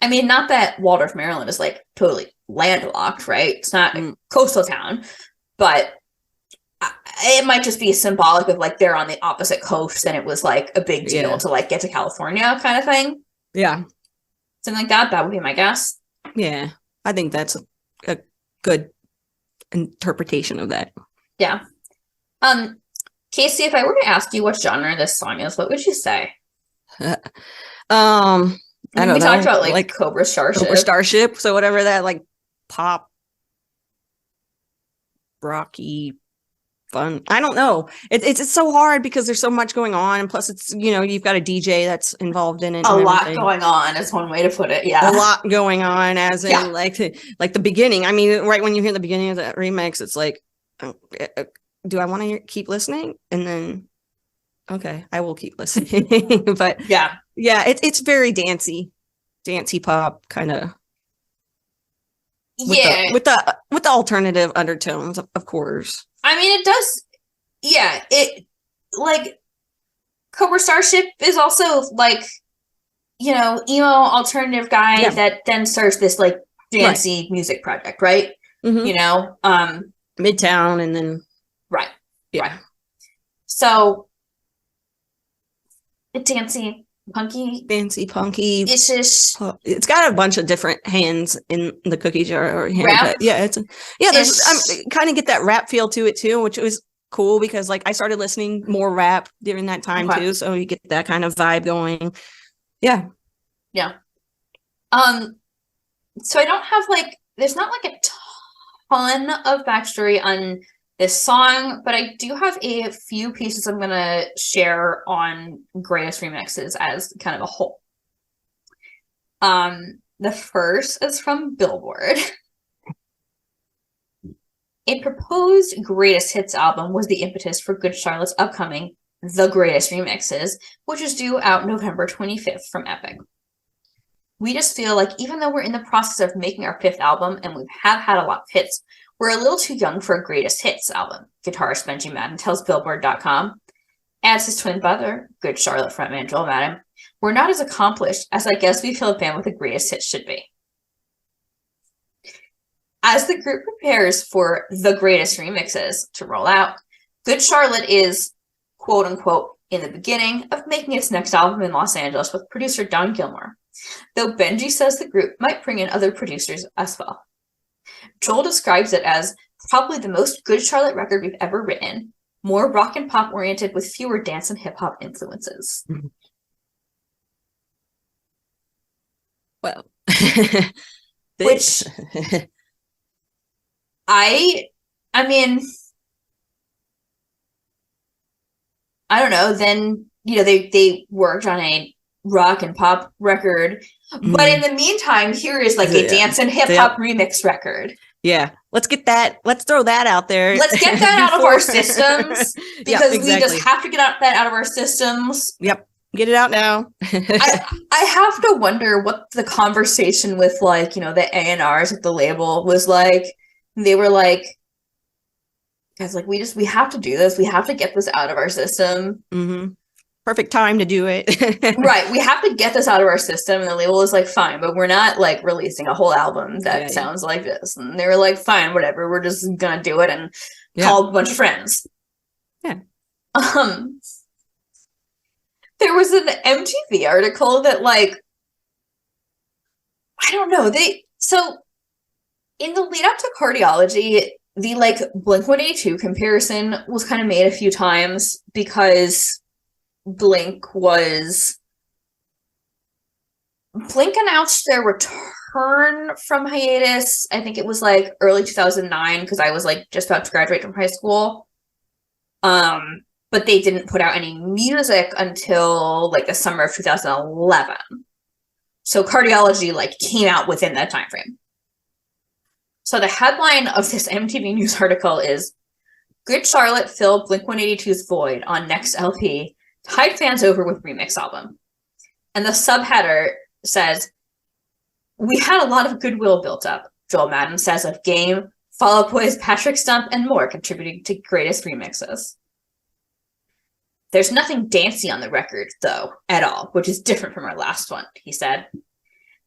Speaker 2: I mean, not that Waldorf, Maryland is like totally landlocked, right? It's not a coastal town, but it might just be symbolic of like they're on the opposite coast and it was like a big deal to like get to California kind of thing.
Speaker 3: Yeah.
Speaker 2: Something like that. That would be my guess.
Speaker 3: Yeah. I think that's a good interpretation of that.
Speaker 2: Yeah. Kacey, if I were to ask you what genre this song is, what would you say?
Speaker 3: I don't know.
Speaker 2: We talked about like Cobra Starship.
Speaker 3: Cobra Starship. So whatever that like pop, rocky, fun. I don't know. It's so hard because there's so much going on, and plus it's, you know, you've got a DJ that's involved in it.
Speaker 2: A lot going on is one way to put it. Yeah,
Speaker 3: a lot going on, as in like the beginning. I mean, right when you hear the beginning of that remix, it's like, do I want to keep listening? And then, okay, I will keep listening. But yeah, it's very dancey pop kind of. With the alternative undertones, of course.
Speaker 2: I mean, it does. Yeah, it like Cobra Starship is also like, you know, emo alternative guy that then starts this like dancey music project, right? You know,
Speaker 3: Midtown, and then
Speaker 2: right. So it's dancey. punky.
Speaker 3: Fancy punky.
Speaker 2: It's just
Speaker 3: it's got a bunch of different hands in the cookie jar or hand,
Speaker 2: rap.
Speaker 3: but yeah, there's kind of get that rap feel to it too, which was cool because like I started listening more rap during that time too, so you get that kind of vibe going. Yeah.
Speaker 2: So I don't have like, there's not like a ton of backstory on this song, but I do have a few pieces I'm gonna share on Greatest Remixes as kind of a whole. The first is from Billboard. A proposed Greatest Hits album was the impetus for Good Charlotte's upcoming The Greatest Remixes, which is due out November 25th from Epic. We just feel like even though we're in the process of making our 5th album and we have had a lot of hits, we're a little too young for a Greatest Hits album, guitarist Benji Madden tells Billboard.com. As his twin brother, Good Charlotte frontman Joel Madden, we're not as accomplished as I guess we feel a band with the greatest hits should be. As the group prepares for The Greatest Remixes to roll out, Good Charlotte is, quote-unquote, in the beginning of making its next album in Los Angeles with producer Don Gilmore, though Benji says the group might bring in other producers as well. Joel describes it as probably the most Good Charlotte record we've ever written, more rock and pop oriented with fewer dance and hip-hop influences.
Speaker 3: Well,
Speaker 2: which I mean, I don't know. Then, they worked on a rock and pop record, but in the meantime, here is like a dance and hip hop remix record.
Speaker 3: Yeah, let's throw that out there.
Speaker 2: Let's get that out of our systems because we just have to get that out of our systems.
Speaker 3: Yep. Get it out now.
Speaker 2: I have to wonder what the conversation with like, the A&Rs at the label was like. They were like, guys, like we have to do this. We have to get this out of our system.
Speaker 3: Mm-hmm. Perfect time to do it.
Speaker 2: Right. We have to get this out of our system. And the label was like, fine, but we're not like releasing a whole album that sounds like this. And they were like, fine, whatever. We're just gonna do it and call a bunch of friends.
Speaker 3: Yeah.
Speaker 2: There was an MTV article that like, I don't know. In the lead up to Cardiology, the like Blink-182 comparison was kind of made a few times because Blink announced their return from hiatus. I think it was like early 2009 because I was like just about to graduate from high school. But they didn't put out any music until like the summer of 2011. So Cardiology like came out within that time frame. So the headline of this MTV News article is Good Charlotte filled Blink-182's void on next LP, tied fans over with remix album. And the subheader says, we had a lot of goodwill built up, Joel Madden says of Game, Fall Out Boy's Patrick Stump, and more contributing to Greatest Remixes. There's nothing dancey on the record, though, at all, which is different from our last one, he said.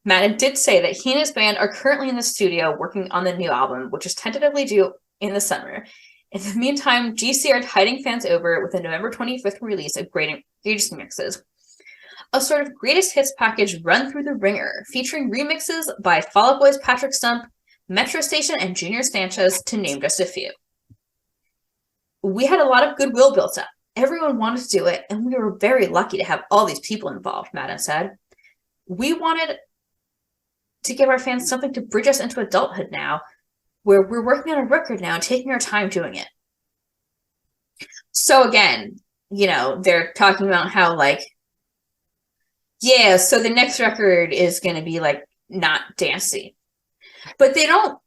Speaker 2: Madden did say that he and his band are currently in the studio working on the new album, which is tentatively due in the summer. In the meantime, GC are tiding fans over with a November 25th release of Greatest Remixes, a sort of greatest hits package run through the ringer, featuring remixes by Fall Out Boy's Patrick Stump, Metro Station, and Junior Sanchez, to name just a few. We had a lot of goodwill built up. Everyone wanted to do it, and we were very lucky to have all these people involved, Madden said. We wanted to give our fans something to bridge us into adulthood now, where we're working on a record now and taking our time doing it. So again, they're talking about how like, so the next record is going to be like not dancey. But they don't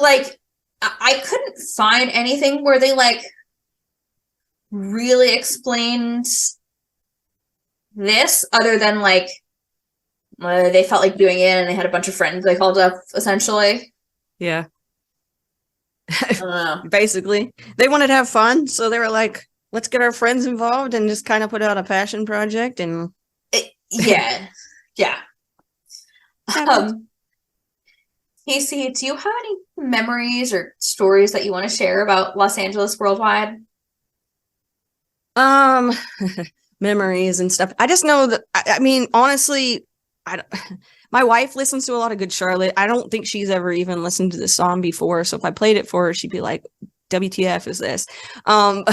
Speaker 2: like, I couldn't find anything where they like really explained this other than like, they felt like doing it and they had a bunch of friends they called up, essentially.
Speaker 3: Yeah. Basically. They wanted to have fun, so they were like, let's get our friends involved and just kind of put out a passion project and...
Speaker 2: Yeah. Kacey, do you have any memories or stories that you want to share about Los Angeles Worldwide?
Speaker 3: memories and stuff. I just know that, I mean, honestly, my wife listens to a lot of Good Charlotte. I don't think she's ever even listened to this song before. So if I played it for her, she'd be like, WTF is this?
Speaker 2: We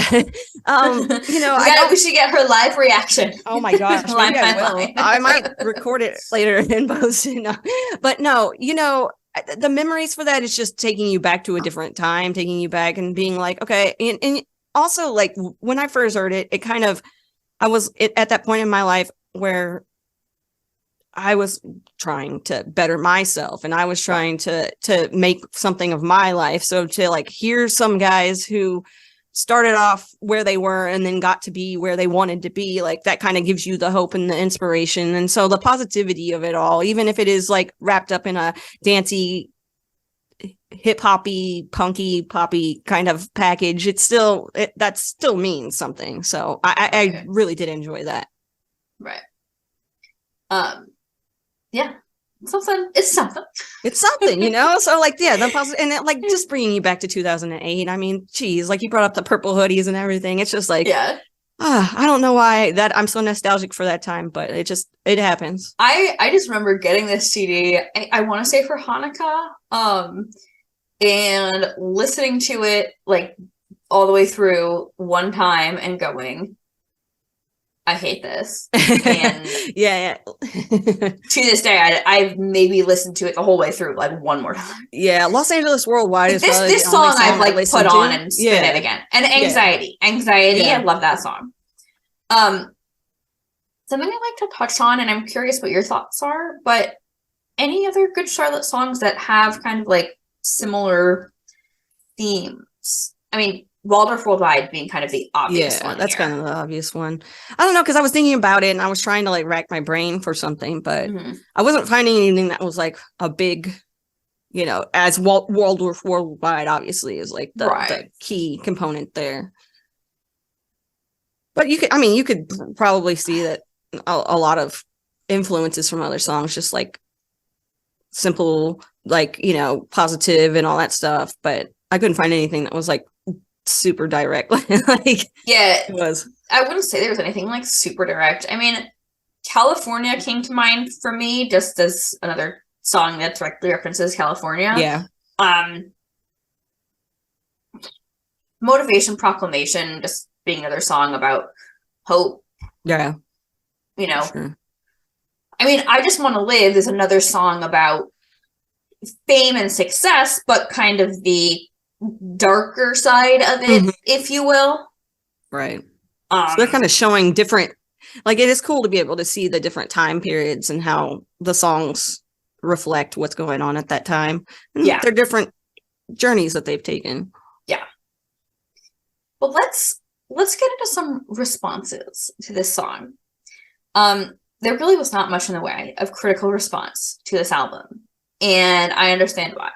Speaker 2: should get her live reaction.
Speaker 3: Oh my gosh, maybe I will. I might record it later and post it. No. But no, the memories for that is just taking you back to a different time, taking you back and being like, okay. And also, like, when I first heard it, I was at that point in my life where I was trying to better myself and I was trying to make something of my life. So to like hear some guys who started off where they were and then got to be where they wanted to be, like that kind of gives you the hope and the inspiration. And so the positivity of it all, even if it is like wrapped up in a dancey, hip hoppy, punky, poppy kind of package, that still means something. So I really did enjoy that.
Speaker 2: Right. Yeah, it's something. It's something,
Speaker 3: So like, yeah, the positive, and it, like, just bringing you back to 2008. I mean, geez, like you brought up the purple hoodies and everything. It's just like,
Speaker 2: yeah.
Speaker 3: I don't know why that I'm so nostalgic for that time, but it happens.
Speaker 2: I just remember getting this CD. I want to say for Hanukkah, and listening to it like all the way through one time and going, I hate this. And
Speaker 3: yeah.
Speaker 2: To this day, I've maybe listened to it the whole way through like one more time.
Speaker 3: Yeah, Los Angeles Worldwide is
Speaker 2: this song I've like put on and spin it again. And Anxiety. Yeah. I love that song. Something I'd like to touch on, and I'm curious what your thoughts are, but any other Good Charlotte songs that have kind of like similar themes? I mean, Waldorf Worldwide being kind of the obvious one.
Speaker 3: Yeah, that's kind of the obvious one. I don't know, because I was thinking about it and I was trying to like rack my brain for something, but I wasn't finding anything that was like a big, as Waldorf Worldwide obviously is like the key component there. But you could probably see that a lot of influences from other songs, just like simple, like, positive and all that stuff. But I couldn't find anything that was like super direct.
Speaker 2: It was. I wouldn't say there was anything like super direct. I mean, California came to mind for me just as another song that directly references California.
Speaker 3: Yeah.
Speaker 2: Motivation Proclamation just being another song about hope.
Speaker 3: Yeah.
Speaker 2: Sure. I mean, I Just Want to Live is another song about fame and success, but kind of the darker side of it, if you will.
Speaker 3: Right. So they're kind of showing different, like, it is cool to be able to see the different time periods and how the songs reflect what's going on at that time. And they're different journeys that they've taken.
Speaker 2: Yeah. Well, let's get into some responses to this song. There really was not much in the way of critical response to this album, and I understand why.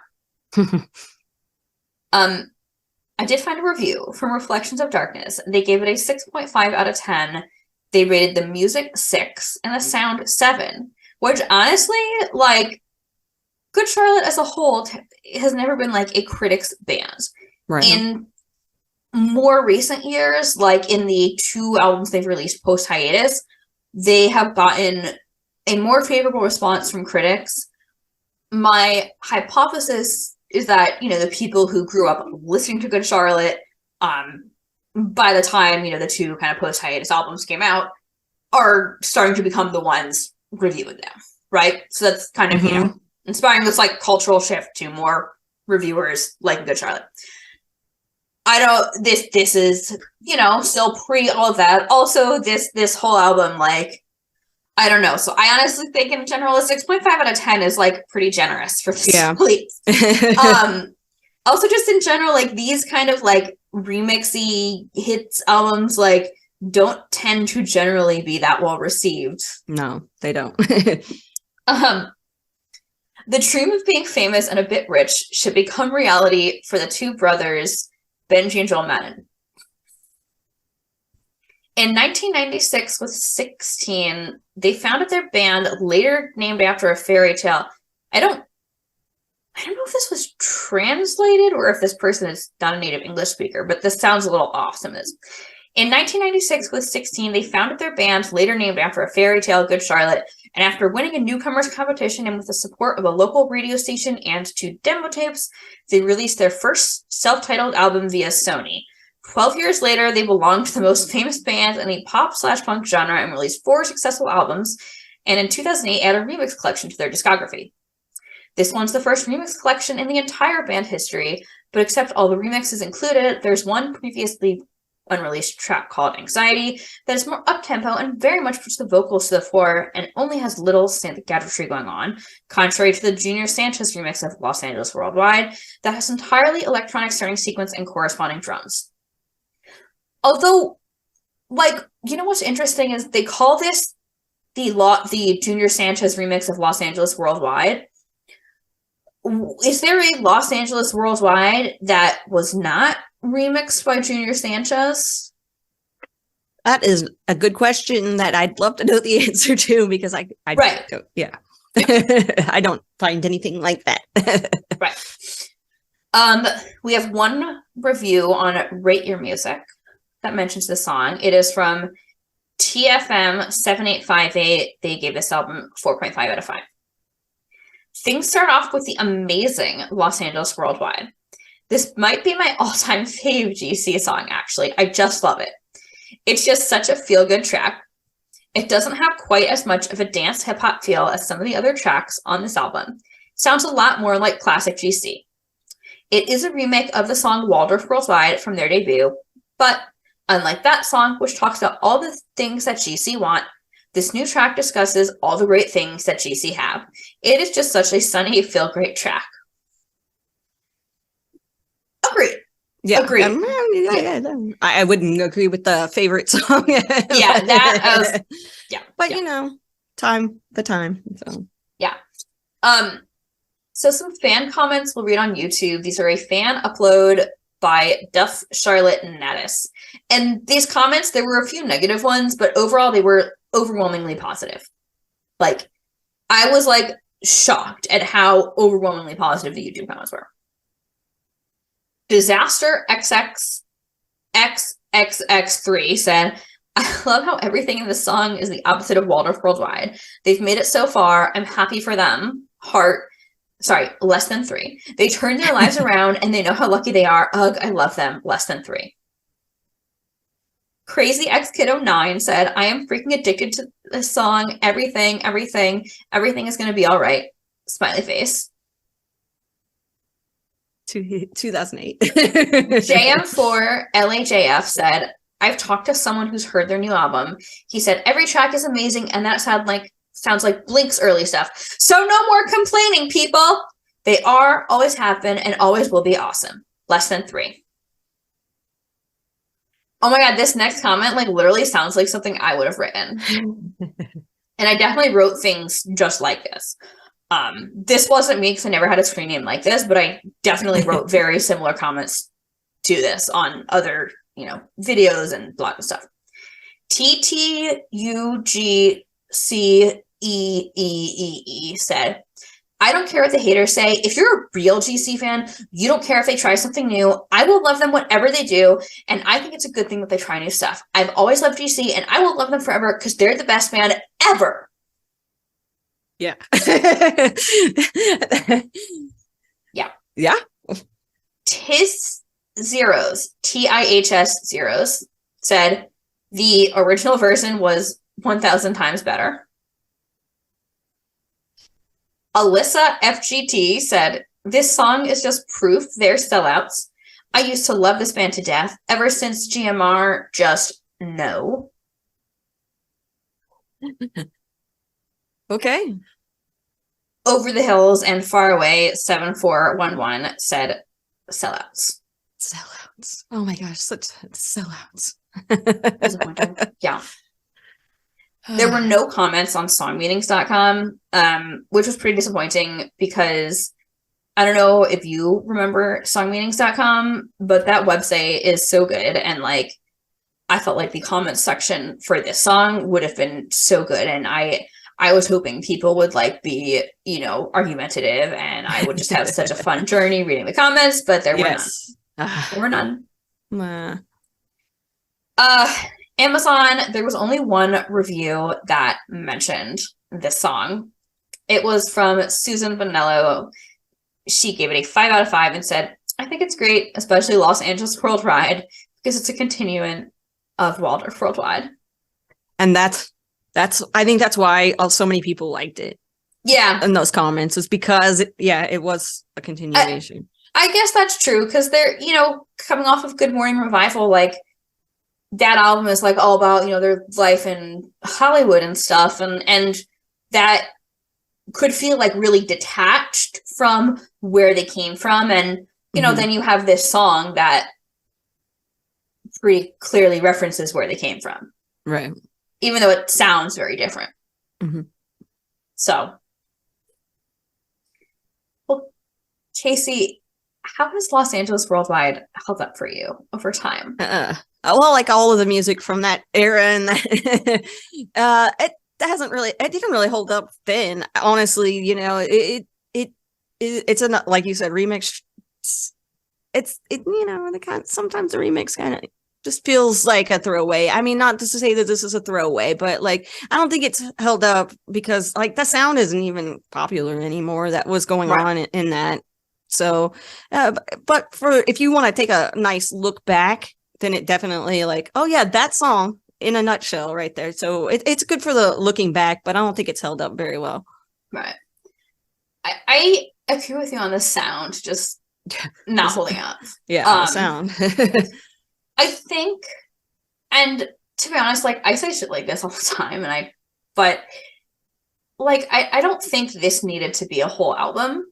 Speaker 2: I did find a review from Reflections of Darkness. They gave it a 6.5 out of 10. They rated the music 6 and the sound 7, which honestly, like, Good Charlotte as a whole has never been like a critic's band.
Speaker 3: Right.
Speaker 2: In more recent years, like in the 2 albums they've released post hiatus, they have gotten a more favorable response from critics. My hypothesis is that, the people who grew up listening to Good Charlotte, by the time, the 2 kind of post-hiatus albums came out, are starting to become the ones reviewing them, right? So that's kind of, inspiring this, like, cultural shift to more reviewers like Good Charlotte. This is, still pre all of that. Also, this whole album, like, I don't know. So I honestly think in general, a 6.5 out of 10 is like pretty generous for this release. Also, just in general, like these kind of like remixy hits albums, like don't tend to generally be that well received.
Speaker 3: No, they don't.
Speaker 2: The dream of being famous and a bit rich should become reality for the 2 brothers, Benji and Joel Madden. In 1996, with 16, they founded their band, later named after a fairy tale. I don't know if this was translated or if this person is not a native English speaker, but this sounds a little off. Some of this. In 1996, with 16, they founded their band, later named after a fairy tale, Good Charlotte, and after winning a newcomers competition and with the support of a local radio station and 2 demo tapes, they released their first self-titled album via Sony. 12 years later, they belonged to the most famous band in the pop/punk genre and released 4 successful albums, and in 2008 added a remix collection to their discography. This one's the first remix collection in the entire band history, but except all the remixes included, there's one previously unreleased track called Anxiety that is more up-tempo and very much puts the vocals to the fore and only has little gadgetry going on, contrary to the Junior Sanchez remix of Los Angeles Worldwide that has entirely electronic starting sequence and corresponding drums. Although, like, you know what's interesting is they call this the Junior Sanchez remix of Los Angeles Worldwide. Is there a Los Angeles Worldwide that was not remixed by Junior Sanchez?
Speaker 3: That is a good question that I'd love to know the answer to, because I
Speaker 2: right.
Speaker 3: Yeah. I don't find anything like that.
Speaker 2: Right. We have one review on Rate Your Music that mentions the song. It is from TFM7858. They gave this album 4.5 out of 5. Things start off with the amazing Los Angeles Worldwide. This might be my all-time fave GC song, actually. I just love it. It's just such a feel-good track. It doesn't have quite as much of a dance hip-hop feel as some of the other tracks on this album. Sounds a lot more like classic GC. It is a remake of the song Waldorfworldwide from their debut, but unlike that song, which talks about all the things that GC want, this new track discusses all the great things that GC have. It is just such a sunny, feel-great track. Agreed.
Speaker 3: Yeah.
Speaker 2: Agreed.
Speaker 3: I wouldn't agree with the favorite song.
Speaker 2: Yeah, that was, yeah.
Speaker 3: But
Speaker 2: yeah.
Speaker 3: you know, the time. So
Speaker 2: yeah. So some fan comments we'll read on YouTube. These are a fan upload by Duff, Charlotte, and Natus. And these comments, there were a few negative ones, but overall they were overwhelmingly positive. Like, I was like shocked at how overwhelmingly positive the YouTube comments were. Disaster XXXXX3 said, I love how everything in this song is the opposite of Waldorf Worldwide. They've made it so far. I'm happy for them. Less than 3. They turned their lives around and they know how lucky they are. Ugh, I love them. Less than 3. Crazy X Kiddo 9 said, I am freaking addicted to this song. Everything is going to be all right. Smiley face.
Speaker 3: 2008.
Speaker 2: JM4 LAJF said, I've talked to someone who's heard their new album. He said, every track is amazing and that sounds like Blink's early stuff. So no more complaining, people. They are, always have been, and always will be awesome. Less than 3. Oh my God, this next comment like literally sounds like something I would have written. And I definitely wrote things just like this. This wasn't me because I never had a screen name like this, but I definitely wrote very similar comments to this on other, videos and blog and stuff. TTUGCEEE said, I don't care what the haters say. If you're a real GC fan, you don't care if they try something new. I will love them whatever they do, and I think it's a good thing that they try new stuff. I've always loved GC, and I will love them forever because they're the best band ever.
Speaker 3: Yeah.
Speaker 2: Yeah.
Speaker 3: Yeah.
Speaker 2: TIHS Zeros said the original version was 1,000 times better. Alyssa FGT said, this song is just proof they're sellouts. I used to love this band to death. Ever since GMR, just no.
Speaker 3: Okay.
Speaker 2: Over the Hills and Far Away 7411 said, sellouts.
Speaker 3: Sellouts. Oh my gosh, such sellouts.
Speaker 2: Yeah. There were no comments on songmeanings.com, which was pretty disappointing because I don't know if you remember songmeanings.com, but that website is so good. And like, I felt like the comments section for this song would have been so good. And I was hoping people would like be, argumentative, and I would just have such a fun journey reading the comments, but there were none. There were none. Amazon, there was only one review that mentioned this song. It was from Susan Bonello. She gave it a 5 out of 5 and said, I think it's great, especially Los Angeles Worldwide, because it's a continuant of Waldorf Worldwide.
Speaker 3: And that's I think that's why so many people liked it.
Speaker 2: Yeah.
Speaker 3: In those comments is because it was a continuation.
Speaker 2: I guess that's true, because they're, coming off of Good Morning Revival, like that album is like all about, their life in Hollywood and stuff, and that could feel like really detached from where they came from, and then you have this song that pretty clearly references where they came from,
Speaker 3: right?
Speaker 2: Even though it sounds very different. So, well, Kacey, how has Los Angeles Worldwide held up for you over time?
Speaker 3: Well, like all of the music from that era, and that it didn't really hold up then. Honestly, it's a, like you said, remix. Sometimes the remix kind of just feels like a throwaway. I mean, not to say that this is a throwaway, but like I don't think it's held up because like the sound isn't even popular anymore. That was going on in that. So, but if you want to take a nice look back, then it definitely like, oh yeah, that song in a nutshell right there. So it's good for the looking back, but I don't think it's held up very well.
Speaker 2: Right. I agree with you on the sound, just not holding up.
Speaker 3: Yeah, the sound.
Speaker 2: I think, and to be honest, like I say shit like this all the time, but like I don't think this needed to be a whole album.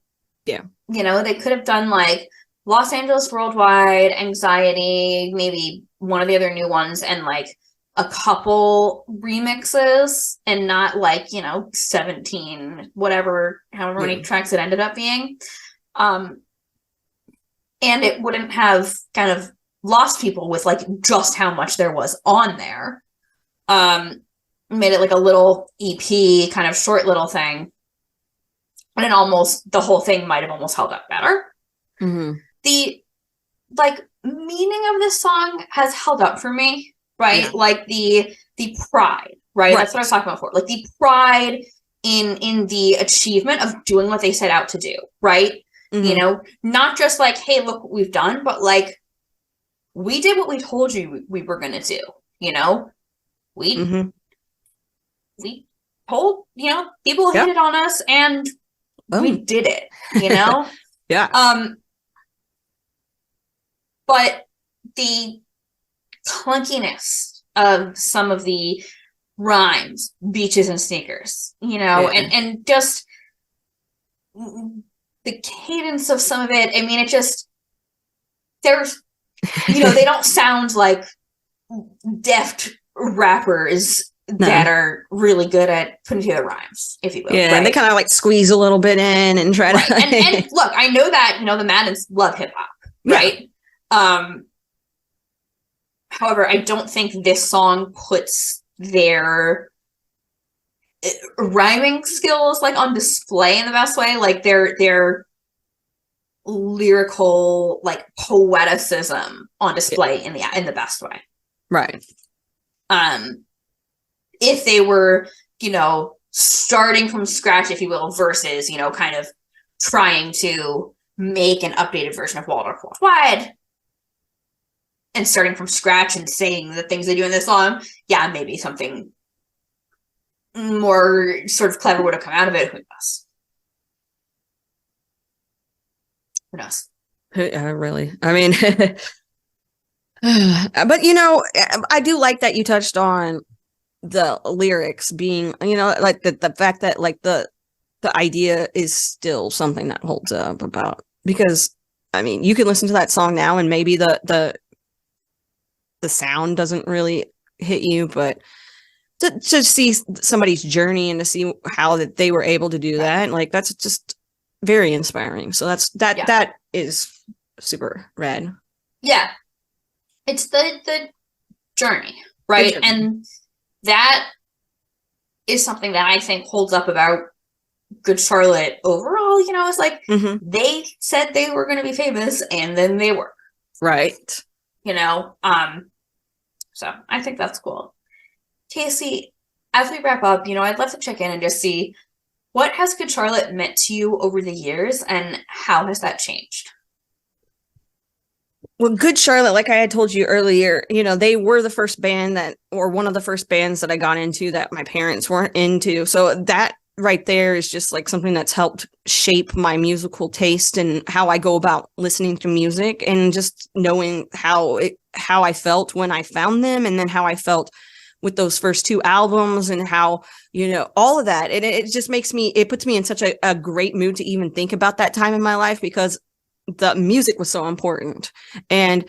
Speaker 3: Yeah.
Speaker 2: They could have done like Los Angeles Worldwide, Anxiety, maybe one of the other new ones, and like a couple remixes, and not like, 17, however many tracks it ended up being. And it wouldn't have kind of lost people with like just how much there was on there. Made it like a little EP, kind of short little thing. And the whole thing might have almost held up better. The like meaning of this song has held up for me, right? Yeah. Like the pride, right? That's what I was talking about before. Like the pride in the achievement of doing what they set out to do, right? Not just like, hey, look what we've done, but like we did what we told you we were gonna do. We told people hated on us, and we did it.
Speaker 3: Yeah.
Speaker 2: But the clunkiness of some of the rhymes, beaches and sneakers, and just the cadence of some of it. I mean, it just, there's, they don't sound like deft rappers that are really good at putting together rhymes, if you will.
Speaker 3: Yeah, and they kind of like squeeze a little bit in and try to.
Speaker 2: And look, I know that, the Maddens love hip hop, right? However, I don't think this song puts their rhyming skills like on display in the best way. Like their lyrical like poeticism on display in the best way.
Speaker 3: Right.
Speaker 2: If they were, starting from scratch, if you will, versus, kind of trying to make an updated version of Waldorf Worldwide and starting from scratch and saying the things they do in this song, yeah, maybe something more sort of clever would have come out of it. Who knows? Who knows?
Speaker 3: Really? I mean, but I do like that you touched on the lyrics being, like the fact that like the idea is still something that holds up about, because I mean, you can listen to that song now and maybe the sound doesn't really hit you, but to see somebody's journey and to see how that they were able to do that, like that's just very inspiring. So that is super rad.
Speaker 2: Yeah. It's the journey, right? And that is something that I think holds up about Good Charlotte overall. It's like they said they were going to be famous, and then they were.
Speaker 3: Right.
Speaker 2: So I think that's cool. Kacey, as we wrap up, I'd love to check in and just see, what has Good Charlotte meant to you over the years, and how has that changed?
Speaker 3: Well, Good Charlotte, like I had told you earlier, they were the first band or one of the first bands that I got into that my parents weren't into. So that right there is just like something that's helped shape my musical taste and how I go about listening to music, and just knowing how I felt when I found them, and then how I felt with those first 2 albums, and how, all of that. And it just it puts me in such a great mood to even think about that time in my life, because the music was so important. And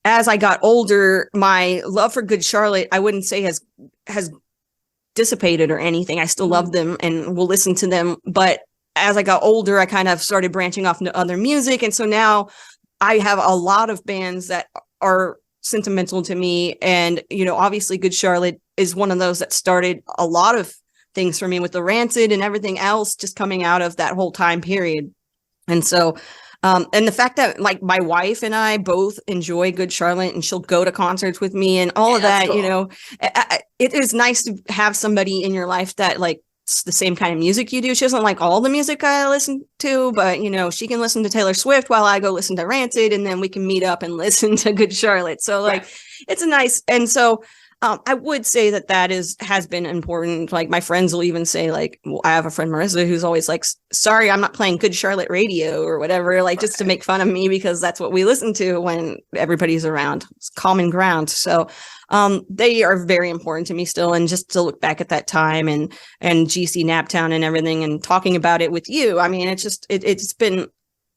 Speaker 3: as I got older, my love for Good Charlotte, I wouldn't say has dissipated or anything. I still love them and will listen to them. But as I got older, I kind of started branching off into other music. And so now I have a lot of bands that are sentimental to me. And, obviously Good Charlotte is one of those that started a lot of things for me, with the Rancid and everything else just coming out of that whole time period. And so and the fact that like my wife and I both enjoy Good Charlotte, and she'll go to concerts with me and all of that, cool. It is nice to have somebody in your life that like the same kind of music you do. She doesn't like all the music I listen to, but she can listen to Taylor Swift while I go listen to Rancid, and then we can meet up and listen to Good Charlotte. So like, It's a nice, and so I would say that has been important. Like my friends will even say, like, I have a friend, Marissa, who's always like, sorry, I'm not playing Good Charlotte radio or whatever, like just to make fun of me, because that's what we listen to when everybody's around. It's common ground. So they are very important to me still. And just to look back at that time and GC Naptown and everything, and talking about it with you, I mean, it's been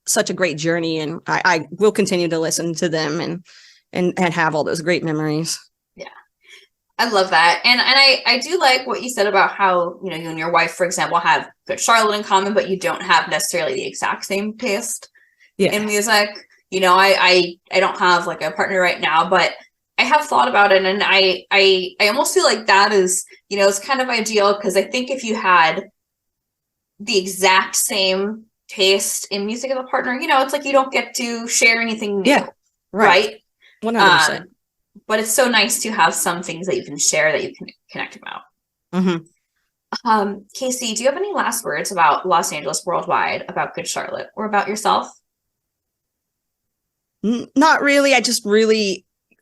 Speaker 3: such a great journey, and I will continue to listen to them and have all those great memories.
Speaker 2: I love that. And I do like what you said about how, you and your wife, for example, have Good Charlotte in common, but you don't have necessarily the exact same taste in music. I don't have like a partner right now, but I have thought about it, and I almost feel like that is, it's kind of ideal, because I think if you had the exact same taste in music as a partner, it's like you don't get to share anything new.
Speaker 3: Yeah. Right. 100%.
Speaker 2: But it's so nice to have some things that you can share, that you can connect about.
Speaker 3: Mm-hmm.
Speaker 2: Kacey, do you have any last words about Los Angeles Worldwide, about Good Charlotte, or about yourself?
Speaker 3: Not really.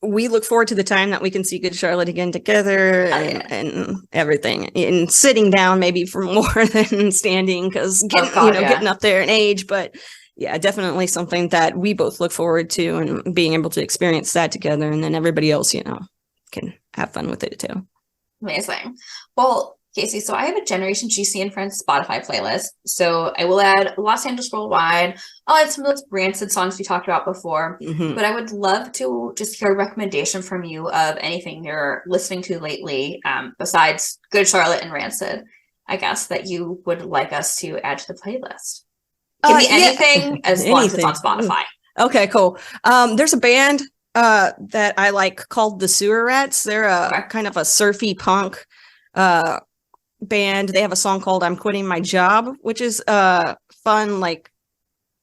Speaker 3: We look forward to the time that we can see Good Charlotte again together, and everything, and sitting down maybe for more than standing, because getting up there in age, but yeah, definitely something that we both look forward to, and being able to experience that together, and then everybody else, can have fun with it too.
Speaker 2: Amazing. Well, Kacey, so I have a Generation GC and Friends Spotify playlist. So I will add Los Angeles Worldwide. I'll add some of those Rancid songs we talked about before.
Speaker 3: Mm-hmm.
Speaker 2: But I would love to just hear a recommendation from you of anything you're listening to lately, besides Good Charlotte and Rancid, I guess, that you would like us to add to the playlist. Can be anything as long as it's on Spotify.
Speaker 3: Okay, cool. There's a band that I like called the Sewer Rats. They're a kind of a surfy punk band. They have a song called I'm Quitting My Job, which is fun. Like,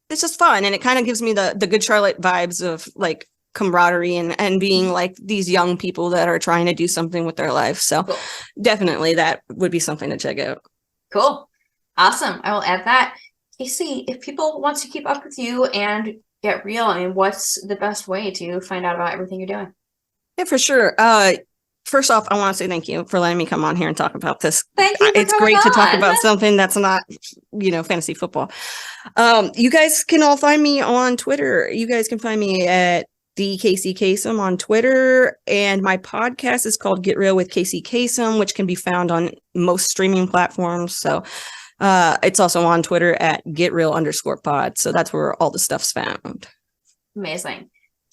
Speaker 3: it's just fun, and it kind of gives me the Good Charlotte vibes of like camaraderie and being like these young people that are trying to do something with their life. So cool. Definitely that would be something to check out.
Speaker 2: Cool. Awesome. I will add that. Kacey, if people want to keep up with you and get real, I mean, what's the best way to find out about everything you're doing?
Speaker 3: Yeah, for sure. First off, I want to say thank you for letting me come on here and talk about this.
Speaker 2: Thank you.
Speaker 3: It's great to talk about something that's not, fantasy football. You guys can all find me on Twitter. You guys can find me at the Kacey Kasem on Twitter, and my podcast is called Get Real with Kacey Kasem, which can be found on most streaming platforms. So it's also on Twitter at getreal_pod. So that's where all the stuff's found.
Speaker 2: Amazing.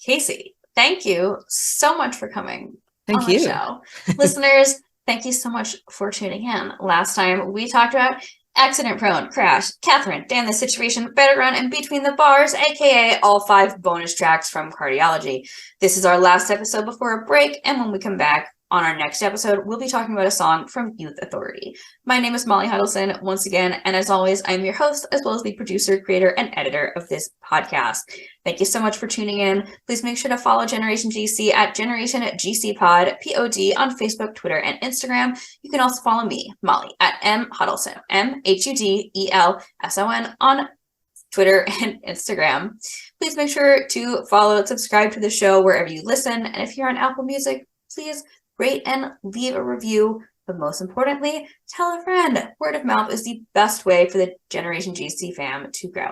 Speaker 2: Kacey, thank you so much for coming.
Speaker 3: Thank you.
Speaker 2: Show. Listeners, thank you so much for tuning in. Last time we talked about Accident Prone, Crash, Catherine, Dan the Situation, Better Run, and Between the Bars, aka all 5 bonus tracks from Cardiology. This is our last episode before a break, and when we come back, On our next episode, we'll be talking about a song from Youth Authority. My name is Molly Hudelson, once again, and as always, I'm your host, as well as the producer, creator, and editor of this podcast. Thank you so much for tuning in. Please make sure to follow Generation GC at Generation GC Pod, POD, on Facebook, Twitter, and Instagram. You can also follow me, Molly, at M Hudelson, MHUDELSON, on Twitter and Instagram. Please make sure to follow and subscribe to the show wherever you listen, and if you're on Apple Music, please rate and leave a review, but most importantly, tell a friend. Word of mouth is the best way for the Generation GC fam to grow.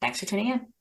Speaker 2: Thanks for tuning in.